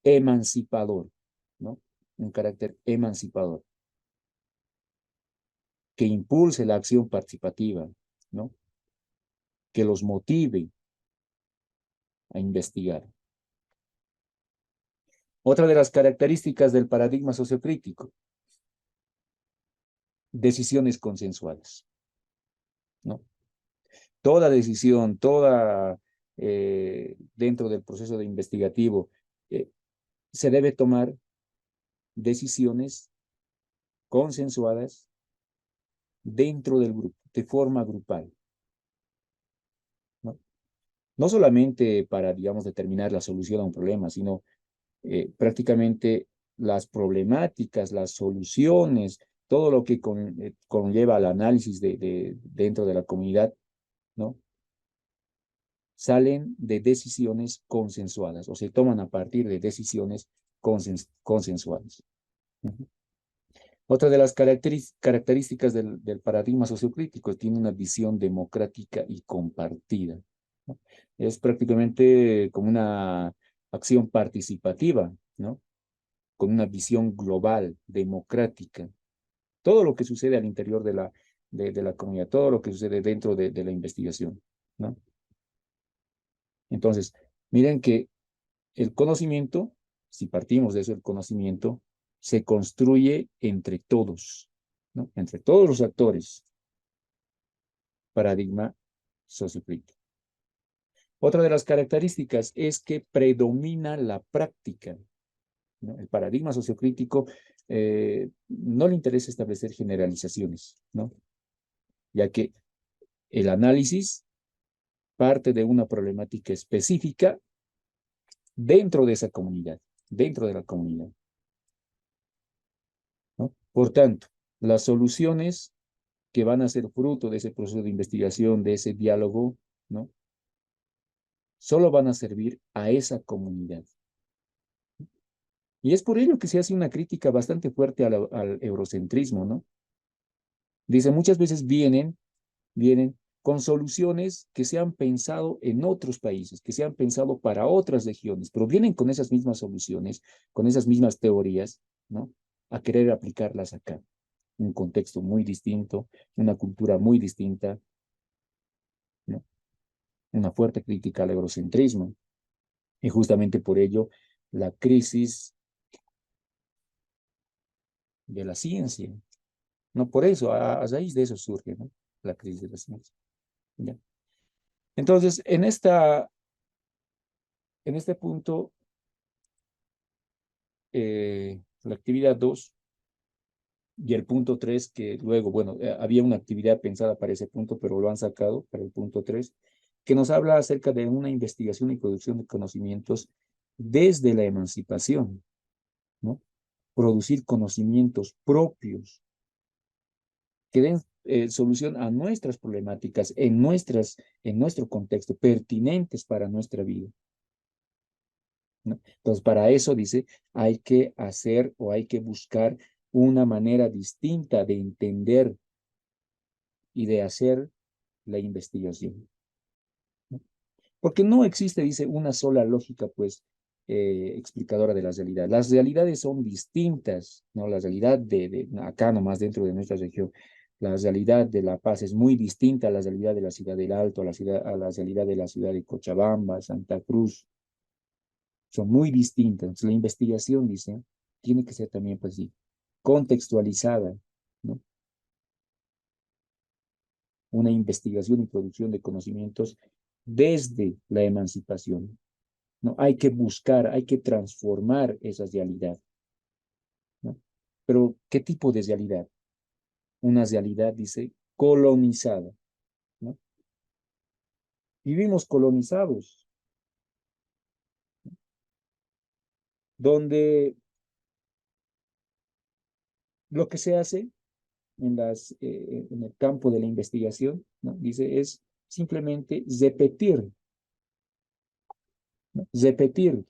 emancipador, ¿no? Un carácter emancipador, que impulse la acción participativa, ¿no? Que los motive a investigar. Otra de las características del paradigma sociocrítico, decisiones consensuadas, ¿no? Toda decisión, dentro del proceso de investigativo, se debe tomar decisiones consensuadas dentro del grupo, de forma grupal, ¿no? No solamente para, digamos, determinar la solución a un problema, sino prácticamente las problemáticas, las soluciones, todo lo que conlleva al análisis dentro de la comunidad, ¿no? Salen de decisiones consensuadas o se toman a partir de decisiones consensuadas. Uh-huh. Otra de las características del paradigma sociocrítico tiene una visión democrática y compartida, ¿no? Es prácticamente como una acción participativa, ¿no? Con una visión global, democrática. Todo lo que sucede al interior de la comunidad, todo lo que sucede dentro de la investigación, ¿no? Entonces, miren que el conocimiento, si partimos de eso, el conocimiento se construye entre todos, ¿no? Entre todos los actores. Paradigma sociocrítico. Otra de las características es que predomina la práctica, ¿no? El paradigma sociocrítico no le interesa establecer generalizaciones, ¿no? Ya que el análisis parte de una problemática específica dentro de esa comunidad, dentro de la comunidad, ¿no? Por tanto, las soluciones que van a ser fruto de ese proceso de investigación, de ese diálogo, ¿no? Solo van a servir a esa comunidad. Y es por ello que se hace una crítica bastante fuerte al eurocentrismo, ¿no? Dice, muchas veces vienen con soluciones que se han pensado en otros países, que se han pensado para otras regiones, pero vienen con esas mismas soluciones, con esas mismas teorías, ¿no? A querer aplicarlas acá. Un contexto muy distinto, una cultura muy distinta, ¿no? Una fuerte crítica al eurocentrismo. Y justamente por ello, la crisis de la ciencia, ¿no? Por eso, a raíz de eso surge, ¿no? La crisis de la ciencia. ¿Ya? Entonces, en este punto, la actividad 2 y el punto 3 que luego, bueno, había una actividad pensada para ese punto, pero lo han sacado para el punto 3 que nos habla acerca de una investigación y producción de conocimientos desde la emancipación, ¿no? Producir conocimientos propios que den solución a nuestras problemáticas en nuestro contexto, pertinentes para nuestra vida, ¿no? Entonces, para eso, dice, hay que hacer o hay que buscar una manera distinta de entender y de hacer la investigación, ¿no? Porque no existe, dice, una sola lógica, pues, explicadora de la realidad. Las realidades son distintas, ¿no? La realidad de acá nomás dentro de nuestra región, la realidad de La Paz es muy distinta a la realidad de la ciudad del Alto, a la realidad de la ciudad de Cochabamba, Santa Cruz, son muy distintas. Entonces, la investigación, dice, tiene que ser también, pues sí, contextualizada, ¿no? Una investigación y producción de conocimientos desde la emancipación, ¿no? Hay que buscar, hay que transformar esa realidad, ¿no? Pero, ¿qué tipo de realidad? Una realidad, dice, colonizada, ¿no? Vivimos colonizados, donde lo que se hace en el campo de la investigación, ¿no? Dice, es simplemente repetir, ¿no? Repetir.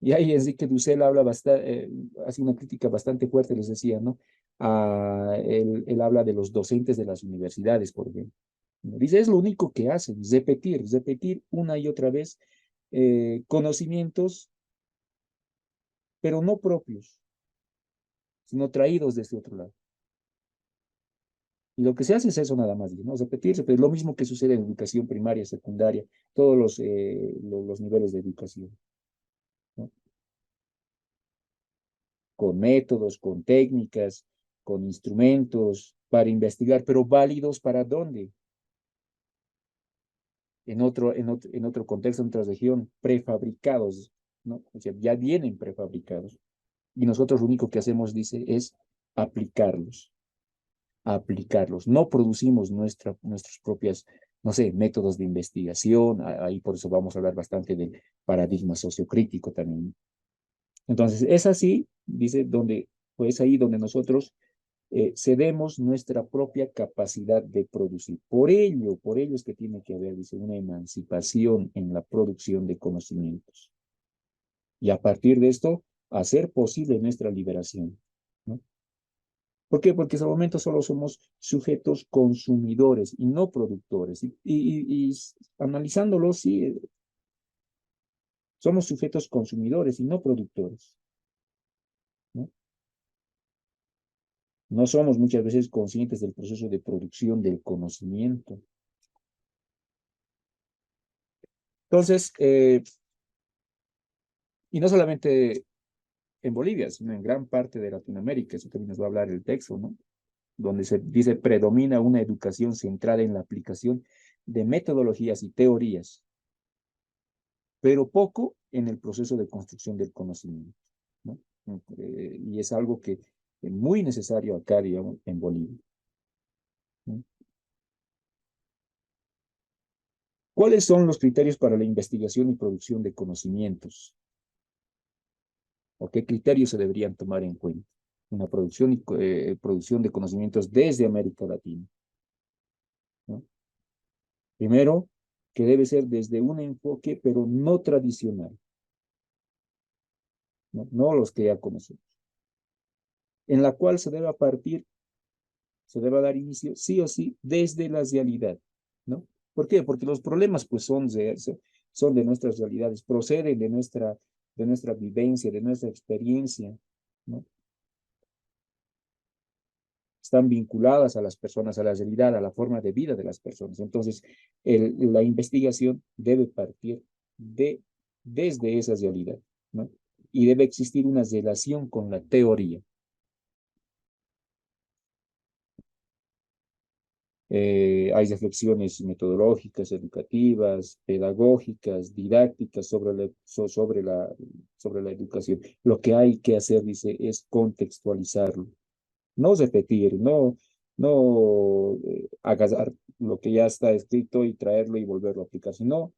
Y ahí Enrique Dussel habla bastante, hace una crítica bastante fuerte, les decía, ¿no? Él habla de los docentes de las universidades, por ejemplo. Dice, es lo único que hacen, repetir, repetir una y otra vez conocimientos, pero no propios, sino traídos desde otro lado. Y lo que se hace es eso nada más, ¿no? Repetir, repetir, lo mismo que sucede en educación primaria, secundaria, todos los niveles de educación, ¿no? Con métodos, con técnicas, con instrumentos para investigar, pero válidos para dónde, en otro contexto, en otra región, prefabricados, ¿no? O sea, ya vienen prefabricados. Y nosotros lo único que hacemos, dice, es aplicarlos, aplicarlos. No producimos nuestras propias, no sé, métodos de investigación. Ahí por eso vamos a hablar bastante del paradigma sociocrítico también. Entonces, es así, dice, donde, pues ahí donde nosotros cedemos nuestra propia capacidad de producir. Por ello es que tiene que haber, dice, una emancipación en la producción de conocimientos. Y a partir de esto, hacer posible nuestra liberación, ¿no? ¿Por qué? Porque hasta el momento solo somos sujetos consumidores y no productores. Y analizándolo, sí, somos sujetos consumidores y no productores, ¿no? No somos muchas veces conscientes del proceso de producción del conocimiento. Entonces, y no solamente en Bolivia, sino en gran parte de Latinoamérica, eso también nos va a hablar el texto, ¿no? Donde se dice, predomina una educación centrada en la aplicación de metodologías y teorías, pero poco en el proceso de construcción del conocimiento, ¿no? Y es algo que es muy necesario acá, digamos, en Bolivia. ¿No? ¿Cuáles son los criterios para la investigación y producción de conocimientos? ¿O qué criterios se deberían tomar en cuenta? Una producción, producción de conocimientos desde América Latina. ¿No? Primero, que debe ser desde un enfoque, pero no tradicional, ¿no? No los que ya conocemos, en la cual se debe partir, se debe dar inicio, sí o sí, desde la realidad, ¿no? ¿Por qué? Porque los problemas, pues, son de nuestras realidades, proceden de nuestra vivencia, de nuestra experiencia, ¿no? Están vinculadas a las personas, a la realidad, a la forma de vida de las personas. Entonces, la investigación debe partir desde esa realidad, ¿no? Y debe existir una relación con la teoría. Hay reflexiones metodológicas, educativas, pedagógicas, didácticas sobre la educación. Lo que hay que hacer, dice, es contextualizarlo, no repetir, no agarrar lo que ya está escrito y traerlo y volverlo a aplicar, sino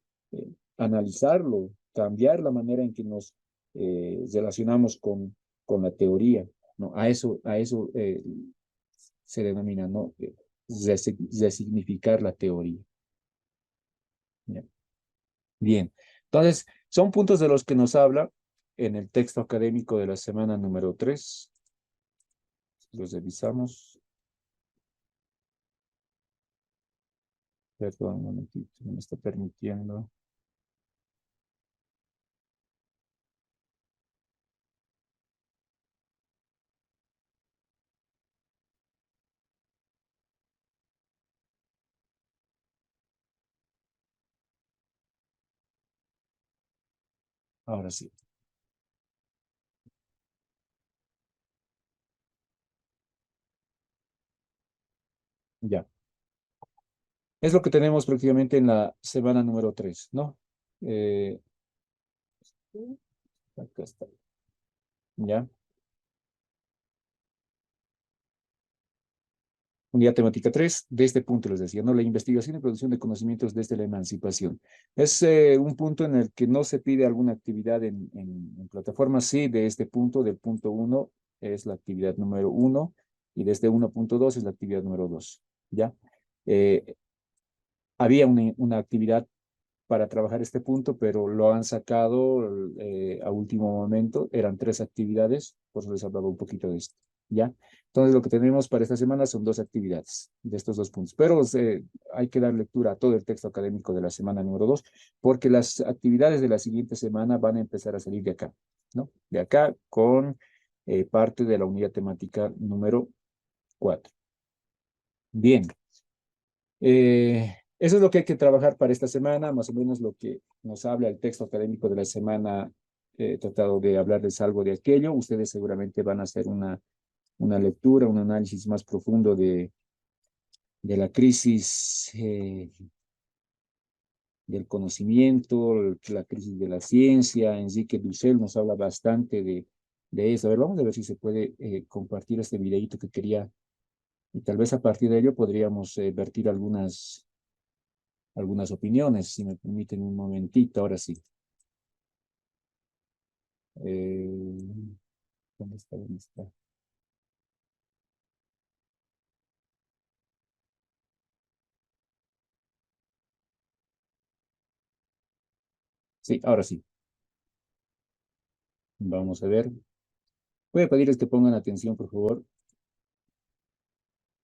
analizarlo, cambiar la manera en que nos relacionamos con la teoría, ¿no? A eso se denomina, ¿no? Resignificar la teoría. ¿Ya? Bien, entonces, son puntos de los que nos habla en el texto académico de la semana número 3. Los revisamos. Perdón, un momentito, no me está permitiendo. Ahora sí, ya. Es lo que tenemos prácticamente en la semana número 3, ¿no? Eh, acá está, ¿ya? Unidad temática 3 de este punto les decía, ¿no? La investigación y producción de conocimientos desde la emancipación. Es un punto en el que no se pide alguna actividad en plataforma, sí, de este punto, del punto 1 es la actividad número 1 y desde 1.2 es la actividad número 2, ¿ya? Eh, Había una actividad para trabajar este punto, pero lo han sacado a último momento. Eran 3 actividades, por eso les hablaba un poquito de esto, ¿ya? Entonces, lo que tenemos para esta semana son 2 actividades de estos 2 puntos, pero hay que dar lectura a todo el texto académico de la semana número 2, porque las actividades de la siguiente semana van a empezar a salir de acá, ¿no? De acá con parte de la unidad temática número 4. Bien. Eso es lo que hay que trabajar para esta semana, más o menos lo que nos habla el texto académico de la semana. He tratado de hablarles algo de aquello. Ustedes seguramente van a hacer una lectura, un análisis más profundo de la crisis del conocimiento, la crisis de la ciencia. Enrique Dussel nos habla bastante de eso. A ver, vamos a ver si se puede compartir este videito que quería, y tal vez a partir de ello podríamos vertir algunas opiniones, si me permiten un momentito, ahora sí. Eh, ¿Dónde está? ¿Dónde está? Sí, ahora sí. Vamos a ver. Voy a pedirles que pongan atención, por favor.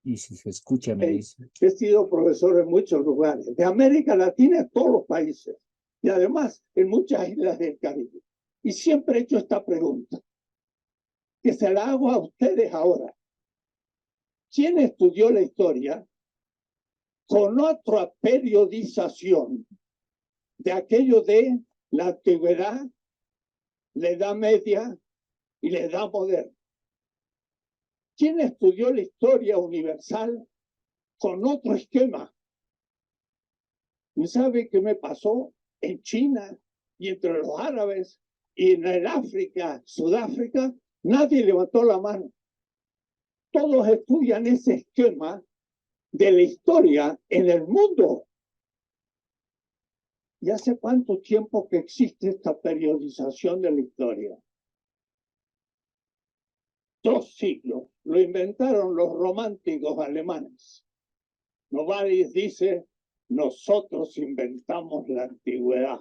Y si se escucha, me dice. He sido profesor en muchos lugares, de América Latina, en todos los países, y además en muchas islas del Caribe. Y siempre he hecho esta pregunta, que se la hago a ustedes ahora. ¿Quién estudió la historia con otra periodización de aquello de la antigüedad, la edad media y la edad moderna? ¿Quién estudió la historia universal con otro esquema? ¿Y sabe qué me pasó en China y entre los árabes y en el África, Sudáfrica? Nadie levantó la mano. Todos estudian ese esquema de la historia en el mundo. ¿Y hace cuánto tiempo que existe esta periodización de la historia? 2 siglos. Lo inventaron los románticos alemanes. Novalis dice, nosotros inventamos la antigüedad.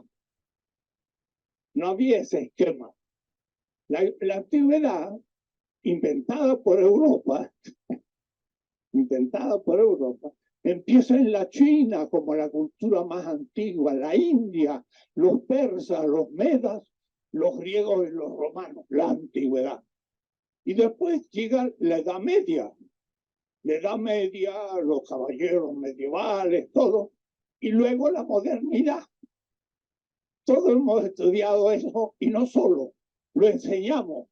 No había ese esquema. La antigüedad, inventada por Europa, empieza en la China como la cultura más antigua, la India, los persas, los medas, los griegos y los romanos, la antigüedad. Y después llega la Edad Media. La Edad Media, los caballeros medievales, todo. Y luego la modernidad. Todos hemos estudiado eso y no solo, lo enseñamos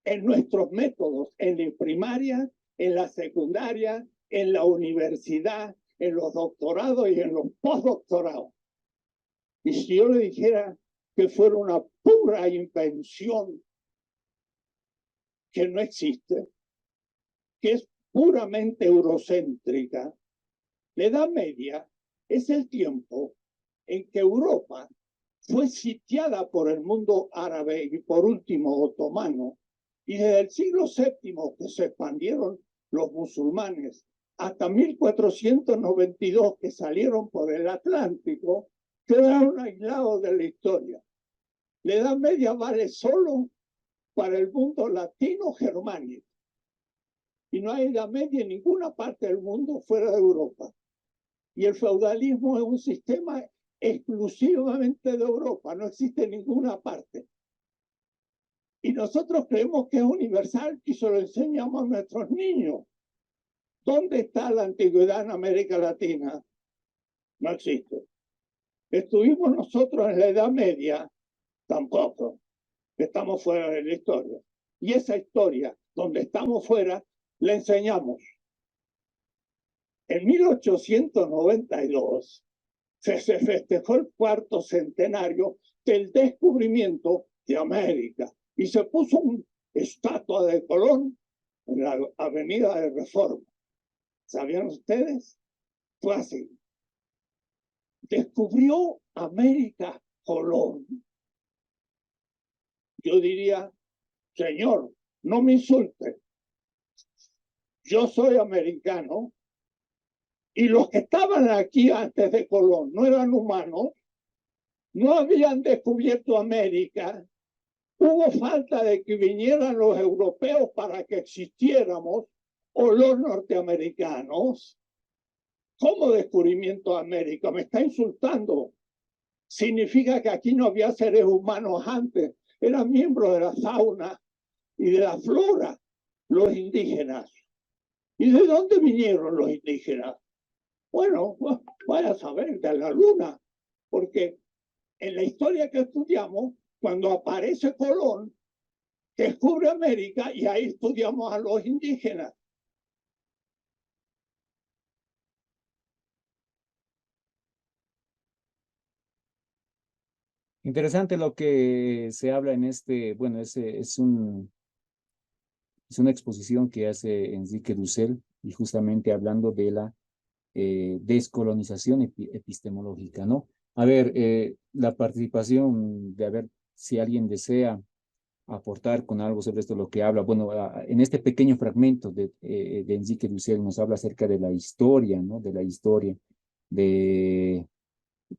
en nuestros métodos, en la primaria, en la secundaria, en la universidad, en los doctorados y en los postdoctorados. Y si yo le dijera que fuera una pura invención que no existe, que es puramente eurocéntrica, la Edad Media es el tiempo en que Europa fue sitiada por el mundo árabe y por último otomano, y desde el siglo VII que se expandieron los musulmanes hasta 1492 que salieron por el Atlántico, quedaron aislados de la historia. La Edad Media vale solo para el mundo latino-germánico. Y no hay Edad Media en ninguna parte del mundo fuera de Europa. Y el feudalismo es un sistema exclusivamente de Europa, no existe en ninguna parte. Y nosotros creemos que es universal y se lo enseñamos a nuestros niños. ¿Dónde está la antigüedad en América Latina? No existe. ¿Estuvimos nosotros en la Edad Media? Tampoco. Estamos fuera de la historia. Y esa historia, donde estamos fuera, la enseñamos. En 1892 se festejó el 4º centenario del descubrimiento de América y se puso una estatua de Colón en la Avenida de Reforma. ¿Sabían ustedes? Fue así. Descubrió América Colón. Yo diría, señor, no me insulte. Yo soy americano y los que estaban aquí antes de Colón no eran humanos, no habían descubierto América. Hubo falta de que vinieran los europeos para que existiéramos o los norteamericanos. ¿Cómo descubrimiento de América? Me está insultando. Significa que aquí no había seres humanos antes. Eran miembros de la fauna y de la flora, los indígenas. ¿Y de dónde vinieron los indígenas? Bueno, vaya a saber, de la luna. Porque en la historia que estudiamos, cuando aparece Colón, descubre América y ahí estudiamos a los indígenas. Interesante lo que se habla en este, bueno, es una exposición que hace Enrique Dussel y justamente hablando de la descolonización epistemológica, ¿no? A ver, la participación de, a ver, si alguien desea aportar con algo sobre esto, lo que habla, bueno, en este pequeño fragmento de Enrique Dussel nos habla acerca de la historia, ¿no? De la historia, de,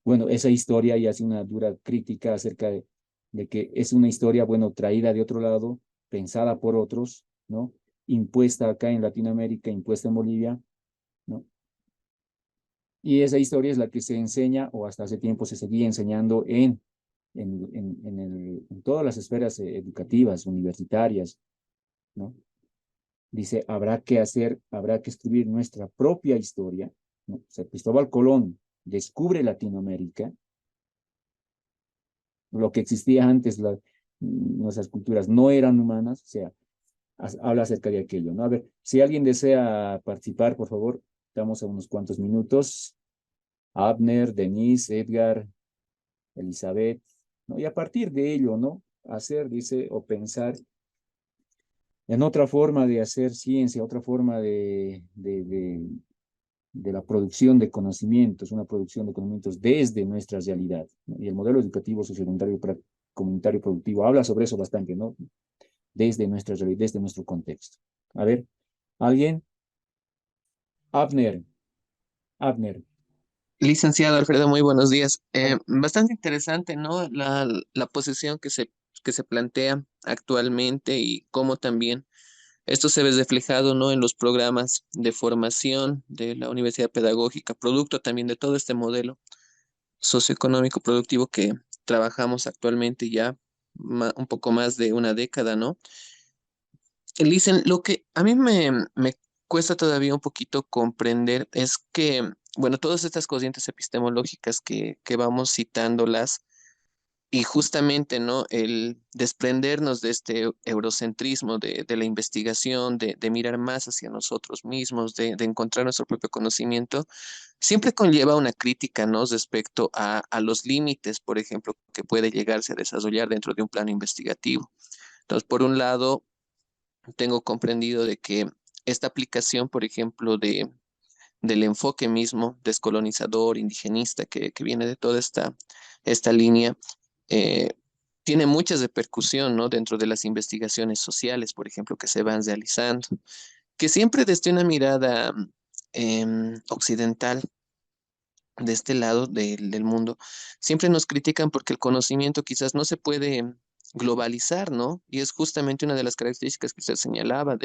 bueno, esa historia y hace una dura crítica acerca de que es una historia, bueno, traída de otro lado, pensada por otros, ¿no? Impuesta acá en Latinoamérica, impuesta en Bolivia, ¿no? Y esa historia es la que se enseña, o hasta hace tiempo se seguía enseñando en todas las esferas educativas, universitarias, ¿no? Dice, habrá que escribir nuestra propia historia, ¿no? O sea, Cristóbal Colón descubre Latinoamérica, lo que existía antes, nuestras culturas no eran humanas, o sea, habla acerca de aquello, ¿no? A ver, si alguien desea participar, por favor, estamos a unos cuantos minutos. Abner, Denise, Edgar, Elizabeth, ¿no? Y a partir de ello, ¿no? Hacer, dice, o pensar en otra forma de hacer ciencia, otra forma de la producción de conocimientos, una producción de conocimientos desde nuestra realidad, ¿no? Y el modelo educativo sociovoluntario comunitario productivo habla sobre eso bastante, ¿no? Desde nuestra realidad, desde nuestro contexto. A ver, ¿alguien? Abner, Abner. Licenciado Alfredo, muy buenos días. Bastante interesante, ¿no? La posición que se plantea actualmente y cómo también esto se ve reflejado, ¿no? En los programas de formación de la Universidad Pedagógica, producto también de todo este modelo socioeconómico productivo que trabajamos actualmente ya un poco más de una década, ¿no? Licen, lo que a mí me cuesta todavía un poquito comprender es que, bueno, todas estas corrientes epistemológicas que vamos citándolas y justamente, ¿no? El desprendernos de este eurocentrismo, de la investigación, de mirar más hacia nosotros mismos, de encontrar nuestro propio conocimiento, siempre conlleva una crítica, ¿no? Respecto a los límites, por ejemplo, que puede llegarse a desarrollar dentro de un plano investigativo. Entonces, por un lado, tengo comprendido de que esta aplicación, por ejemplo, del enfoque mismo descolonizador, indigenista, que viene de toda esta línea, eh, tiene mucha repercusión, ¿no? Dentro de las investigaciones sociales, por ejemplo, que se van realizando, que siempre desde una mirada occidental, de este lado del mundo, siempre nos critican porque el conocimiento quizás no se puede globalizar, ¿no? Y es justamente una de las características que usted señalaba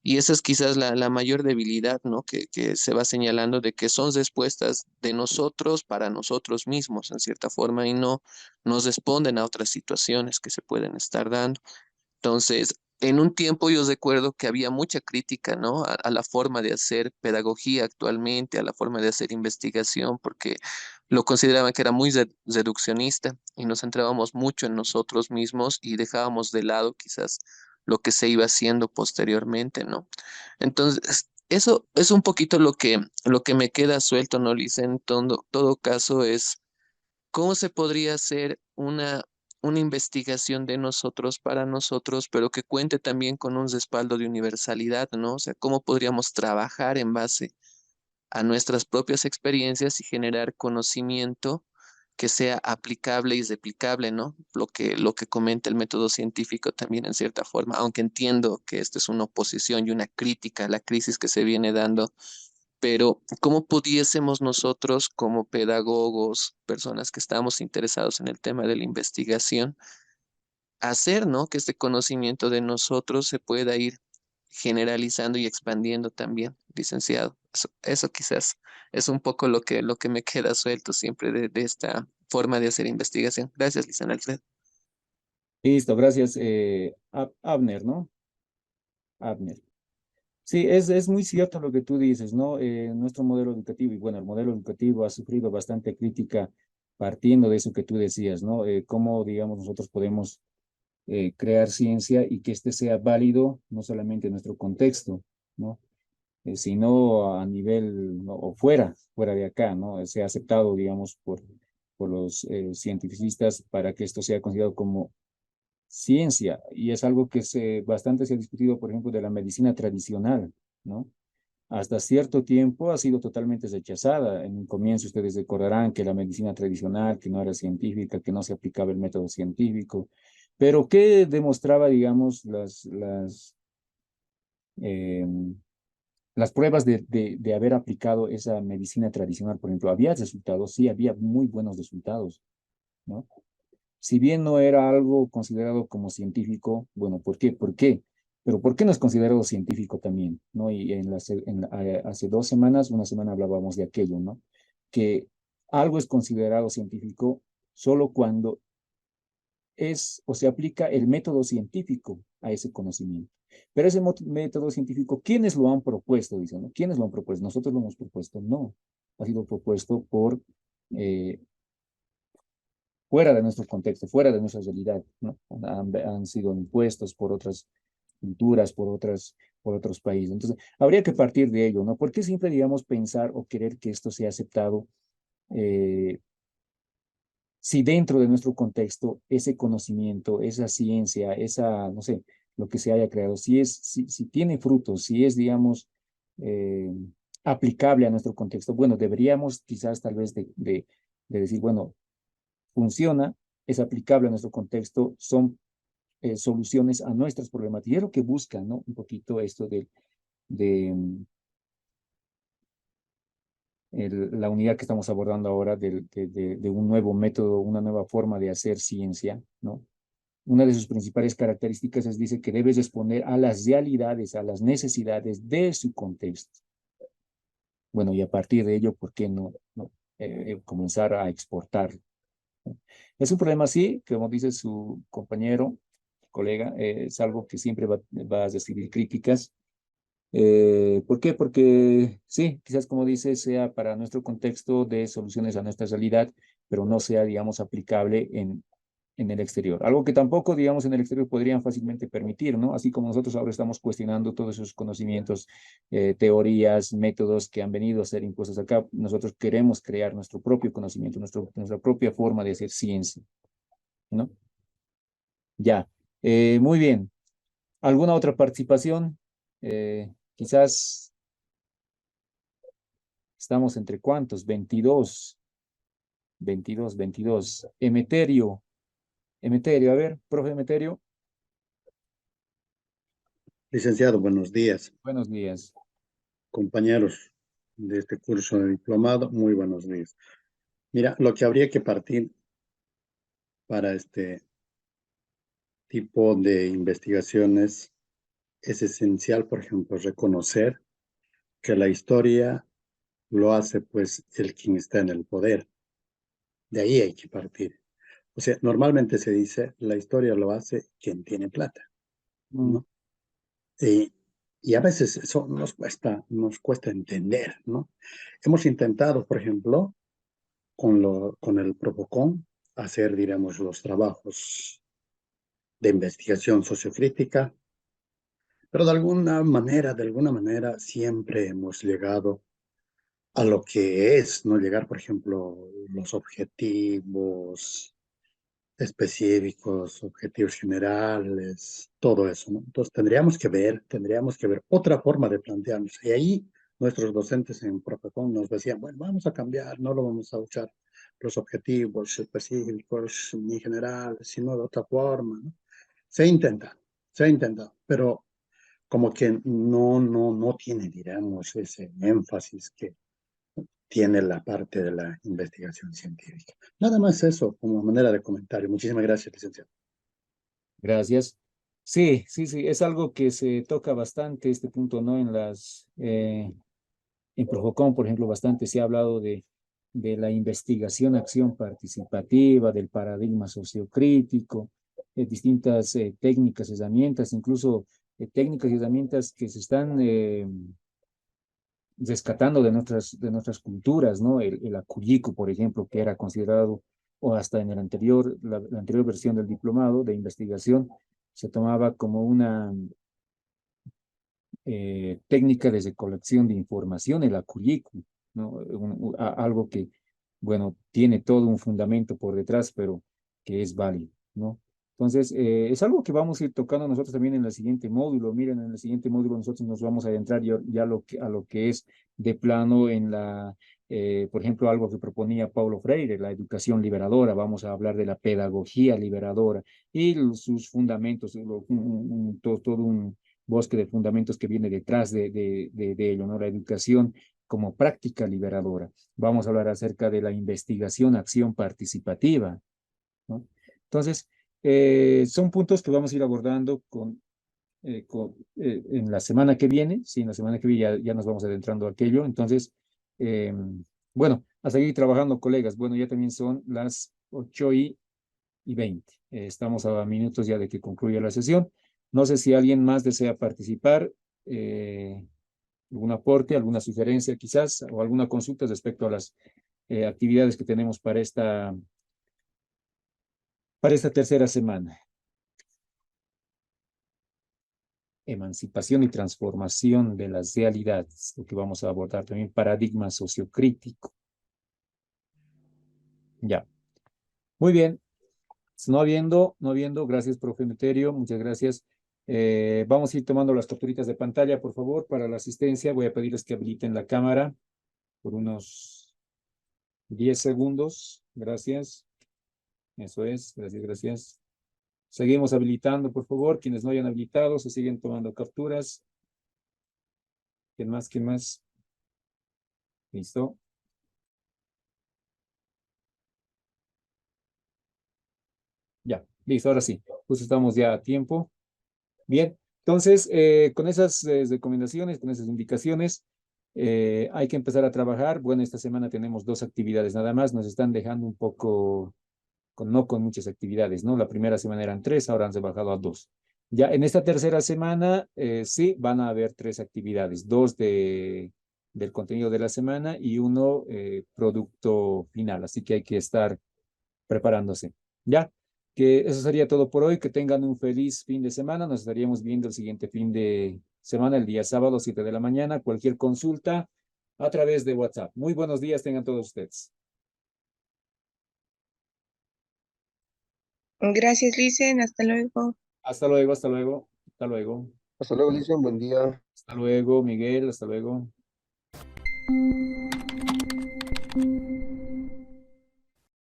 y esa es quizás la mayor debilidad, ¿no? Que se va señalando de que son respuestas de nosotros para nosotros mismos, en cierta forma, y no nos responden a otras situaciones que se pueden estar dando. Entonces, en un tiempo yo recuerdo que había mucha crítica, ¿no? A la forma de hacer pedagogía actualmente, a la forma de hacer investigación, porque lo consideraban que era muy reduccionista y nos centrábamos mucho en nosotros mismos y dejábamos de lado quizás lo que se iba haciendo posteriormente, ¿no? Entonces, eso es un poquito lo que me queda suelto, ¿no, Liz? En todo caso es ¿cómo se podría hacer una investigación de nosotros para nosotros, pero que cuente también con un respaldo de universalidad, ¿no? O sea, ¿cómo podríamos trabajar en base a nuestras propias experiencias y generar conocimiento que sea aplicable y replicable, ¿no? Lo que comenta el método científico también en cierta forma, aunque entiendo que esta es una oposición y una crítica a la crisis que se viene dando, pero ¿cómo pudiésemos nosotros como pedagogos, personas que estamos interesados en el tema de la investigación, hacer, ¿no? Que este conocimiento de nosotros se pueda ir generalizando y expandiendo también, licenciado? Eso quizás es un poco lo que me queda suelto siempre de esta forma de hacer investigación. Gracias, licenciado Alfredo. Listo, gracias. Abner, ¿no? Abner. Sí, es muy cierto lo que tú dices, ¿no? Nuestro modelo educativo, y bueno, el modelo educativo ha sufrido bastante crítica partiendo de eso que tú decías, ¿no? Cómo, digamos, nosotros podemos crear ciencia y que éste sea válido no solamente en nuestro contexto, ¿no? Sino a nivel, ¿no? O fuera de acá, ¿no? Sea aceptado, digamos, por los cientificistas para que esto sea considerado como ciencia. Y es algo que bastante se ha discutido, por ejemplo, de la medicina tradicional, ¿no? Hasta cierto tiempo ha sido totalmente rechazada. En un comienzo ustedes recordarán que la medicina tradicional, que no era científica, que no se aplicaba el método científico, pero que demostraba, digamos, eh, las pruebas de haber aplicado esa medicina tradicional, por ejemplo, había resultados, sí, había muy buenos resultados, ¿no? Si bien no era algo considerado como científico, bueno, ¿por qué? ¿Por qué? Pero ¿por qué no es considerado científico también? ¿No? Y hace 2 semanas, una semana hablábamos de aquello, ¿no? Que algo es considerado científico solo cuando es o se aplica el método científico a ese conocimiento. Pero ese método científico, ¿quiénes lo han propuesto? Dicen, ¿no? ¿Quiénes lo han propuesto? ¿Nosotros lo hemos propuesto? No. Ha sido propuesto por eh, fuera de nuestro contexto, fuera de nuestra realidad, ¿no? Han sido impuestos por otras culturas, por otros países. Entonces, habría que partir de ello, ¿no? ¿Por qué siempre, digamos, pensar o querer que esto sea aceptado eh, si dentro de nuestro contexto ese conocimiento, esa ciencia, esa, no sé, lo que se haya creado, si tiene frutos, si es, digamos, aplicable a nuestro contexto, bueno, deberíamos quizás tal vez de decir, bueno, funciona, es aplicable a nuestro contexto, son soluciones a nuestras problemáticas. Y es lo que busca, ¿no? Un poquito esto de la unidad que estamos abordando ahora de un nuevo método, una nueva forma de hacer ciencia, ¿no? Una de sus principales características es, dice, que debes responder a las realidades, a las necesidades de su contexto. Bueno, y a partir de ello, ¿por qué no comenzar a exportar? Es un problema, sí, que como dice su compañero, colega, es algo que siempre va a recibir críticas. ¿Por qué? Porque sí, quizás como dice, sea para nuestro contexto de soluciones a nuestra realidad, pero no sea, digamos, aplicable en el exterior. Algo que tampoco, digamos, en el exterior podrían fácilmente permitir, ¿no? Así como nosotros ahora estamos cuestionando todos esos conocimientos, teorías, métodos que han venido a ser impuestos acá, nosotros queremos crear nuestro propio conocimiento, nuestra propia forma de hacer ciencia, ¿no? Ya, muy bien. ¿Alguna otra participación? Quizás estamos entre cuántos, 22, 22. Emeterio, a ver, profe Emeterio, Licenciado, buenos días. buenos días. Compañeros de este curso de diplomado, muy buenos días. Mira, lo que habría que partir para este tipo de investigaciones es esencial, por ejemplo, reconocer que la historia lo hace pues el quien está en el poder. De ahí hay que partir. O sea, normalmente se dice, la historia lo hace quien tiene plata, Mm, ¿no? Y, y a veces eso nos cuesta entender, ¿no? Hemos intentado, por ejemplo, con el Propocon, hacer, digamos, los trabajos de investigación sociocrítica, pero de alguna manera, siempre hemos llegado a lo que es, ¿no? Llegar, por ejemplo, los objetivos específicos, objetivos generales, todo eso, ¿no? Entonces, tendríamos que ver otra forma de plantearnos. Y ahí nuestros docentes en Propecon nos decían, bueno, vamos a cambiar, no lo vamos a usar los objetivos específicos ni generales, sino de otra forma, ¿no? Se ha intentado, pero como que no tiene, digamos, ese énfasis que tiene la parte de la investigación científica. Nada más eso como manera de comentario. Muchísimas gracias, licenciado. gracias. Sí, es algo que se toca bastante este punto, ¿no? En Profocom, por ejemplo, bastante se ha hablado de la investigación, acción participativa, del paradigma sociocrítico, distintas técnicas, herramientas, incluso técnicas y herramientas que se están rescatando de nuestras culturas, ¿no? El acuyico, por ejemplo, que era considerado, o hasta en la anterior versión del diplomado de investigación, se tomaba como una técnica de recolección de información, el acuyico, ¿no? Algo que, bueno, tiene todo un fundamento por detrás, pero que es válido, ¿no? Entonces, es algo que vamos a ir tocando nosotros también en el siguiente módulo. Miren, en el siguiente módulo nosotros nos vamos a adentrar ya a lo que es de plano por ejemplo, algo que proponía Paulo Freire, la educación liberadora. Vamos a hablar de la pedagogía liberadora y sus fundamentos, todo un bosque de fundamentos que viene detrás de ello, ¿no? La educación como práctica liberadora. Vamos a hablar acerca de la investigación, acción participativa, ¿no? Entonces, son puntos que vamos a ir abordando en la semana que viene. Sí, en la semana que viene ya nos vamos adentrando a aquello. Entonces, eh, bueno, a seguir trabajando, colegas. Bueno, ya también son las 8:20. Estamos a minutos ya de que concluya la sesión. No sé si alguien más desea participar, algún aporte, alguna sugerencia quizás, o alguna consulta respecto a las actividades que tenemos para esta tercera semana. Emancipación y transformación de las realidades, lo que vamos a abordar también, paradigma sociocrítico. Ya. Muy bien. No habiendo, gracias, profe Meterio, muchas gracias. Vamos a ir tomando las capturitas de pantalla, por favor, para la asistencia. Voy a pedirles que habiliten la cámara por unos 10 segundos. Gracias. Eso es. Gracias, gracias. Seguimos habilitando, por favor. Quienes no hayan habilitado, se siguen tomando capturas. ¿Quién más? ¿Quién más? Listo. Ya, listo, ahora sí. Pues estamos ya a tiempo. Bien, entonces, con esas recomendaciones, con esas indicaciones, hay que empezar a trabajar. Bueno, esta semana tenemos 2 actividades nada más. Nos están dejando un poco, no con muchas actividades, ¿no? La primera semana eran 3, ahora han bajado a 2. Ya en esta tercera semana, sí, van a haber 3 actividades, 2 del contenido de la semana y 1 producto final. Así que hay que estar preparándose. Ya, que eso sería todo por hoy. Que tengan un feliz fin de semana. Nos estaríamos viendo el siguiente fin de semana, el día sábado, 7 de la mañana. Cualquier consulta a través de WhatsApp. Muy buenos días tengan todos ustedes. Gracias, Licen. Hasta luego. Hasta luego, hasta luego, hasta luego. Hasta luego, Lizeth, buen día. Hasta luego, Miguel, hasta luego.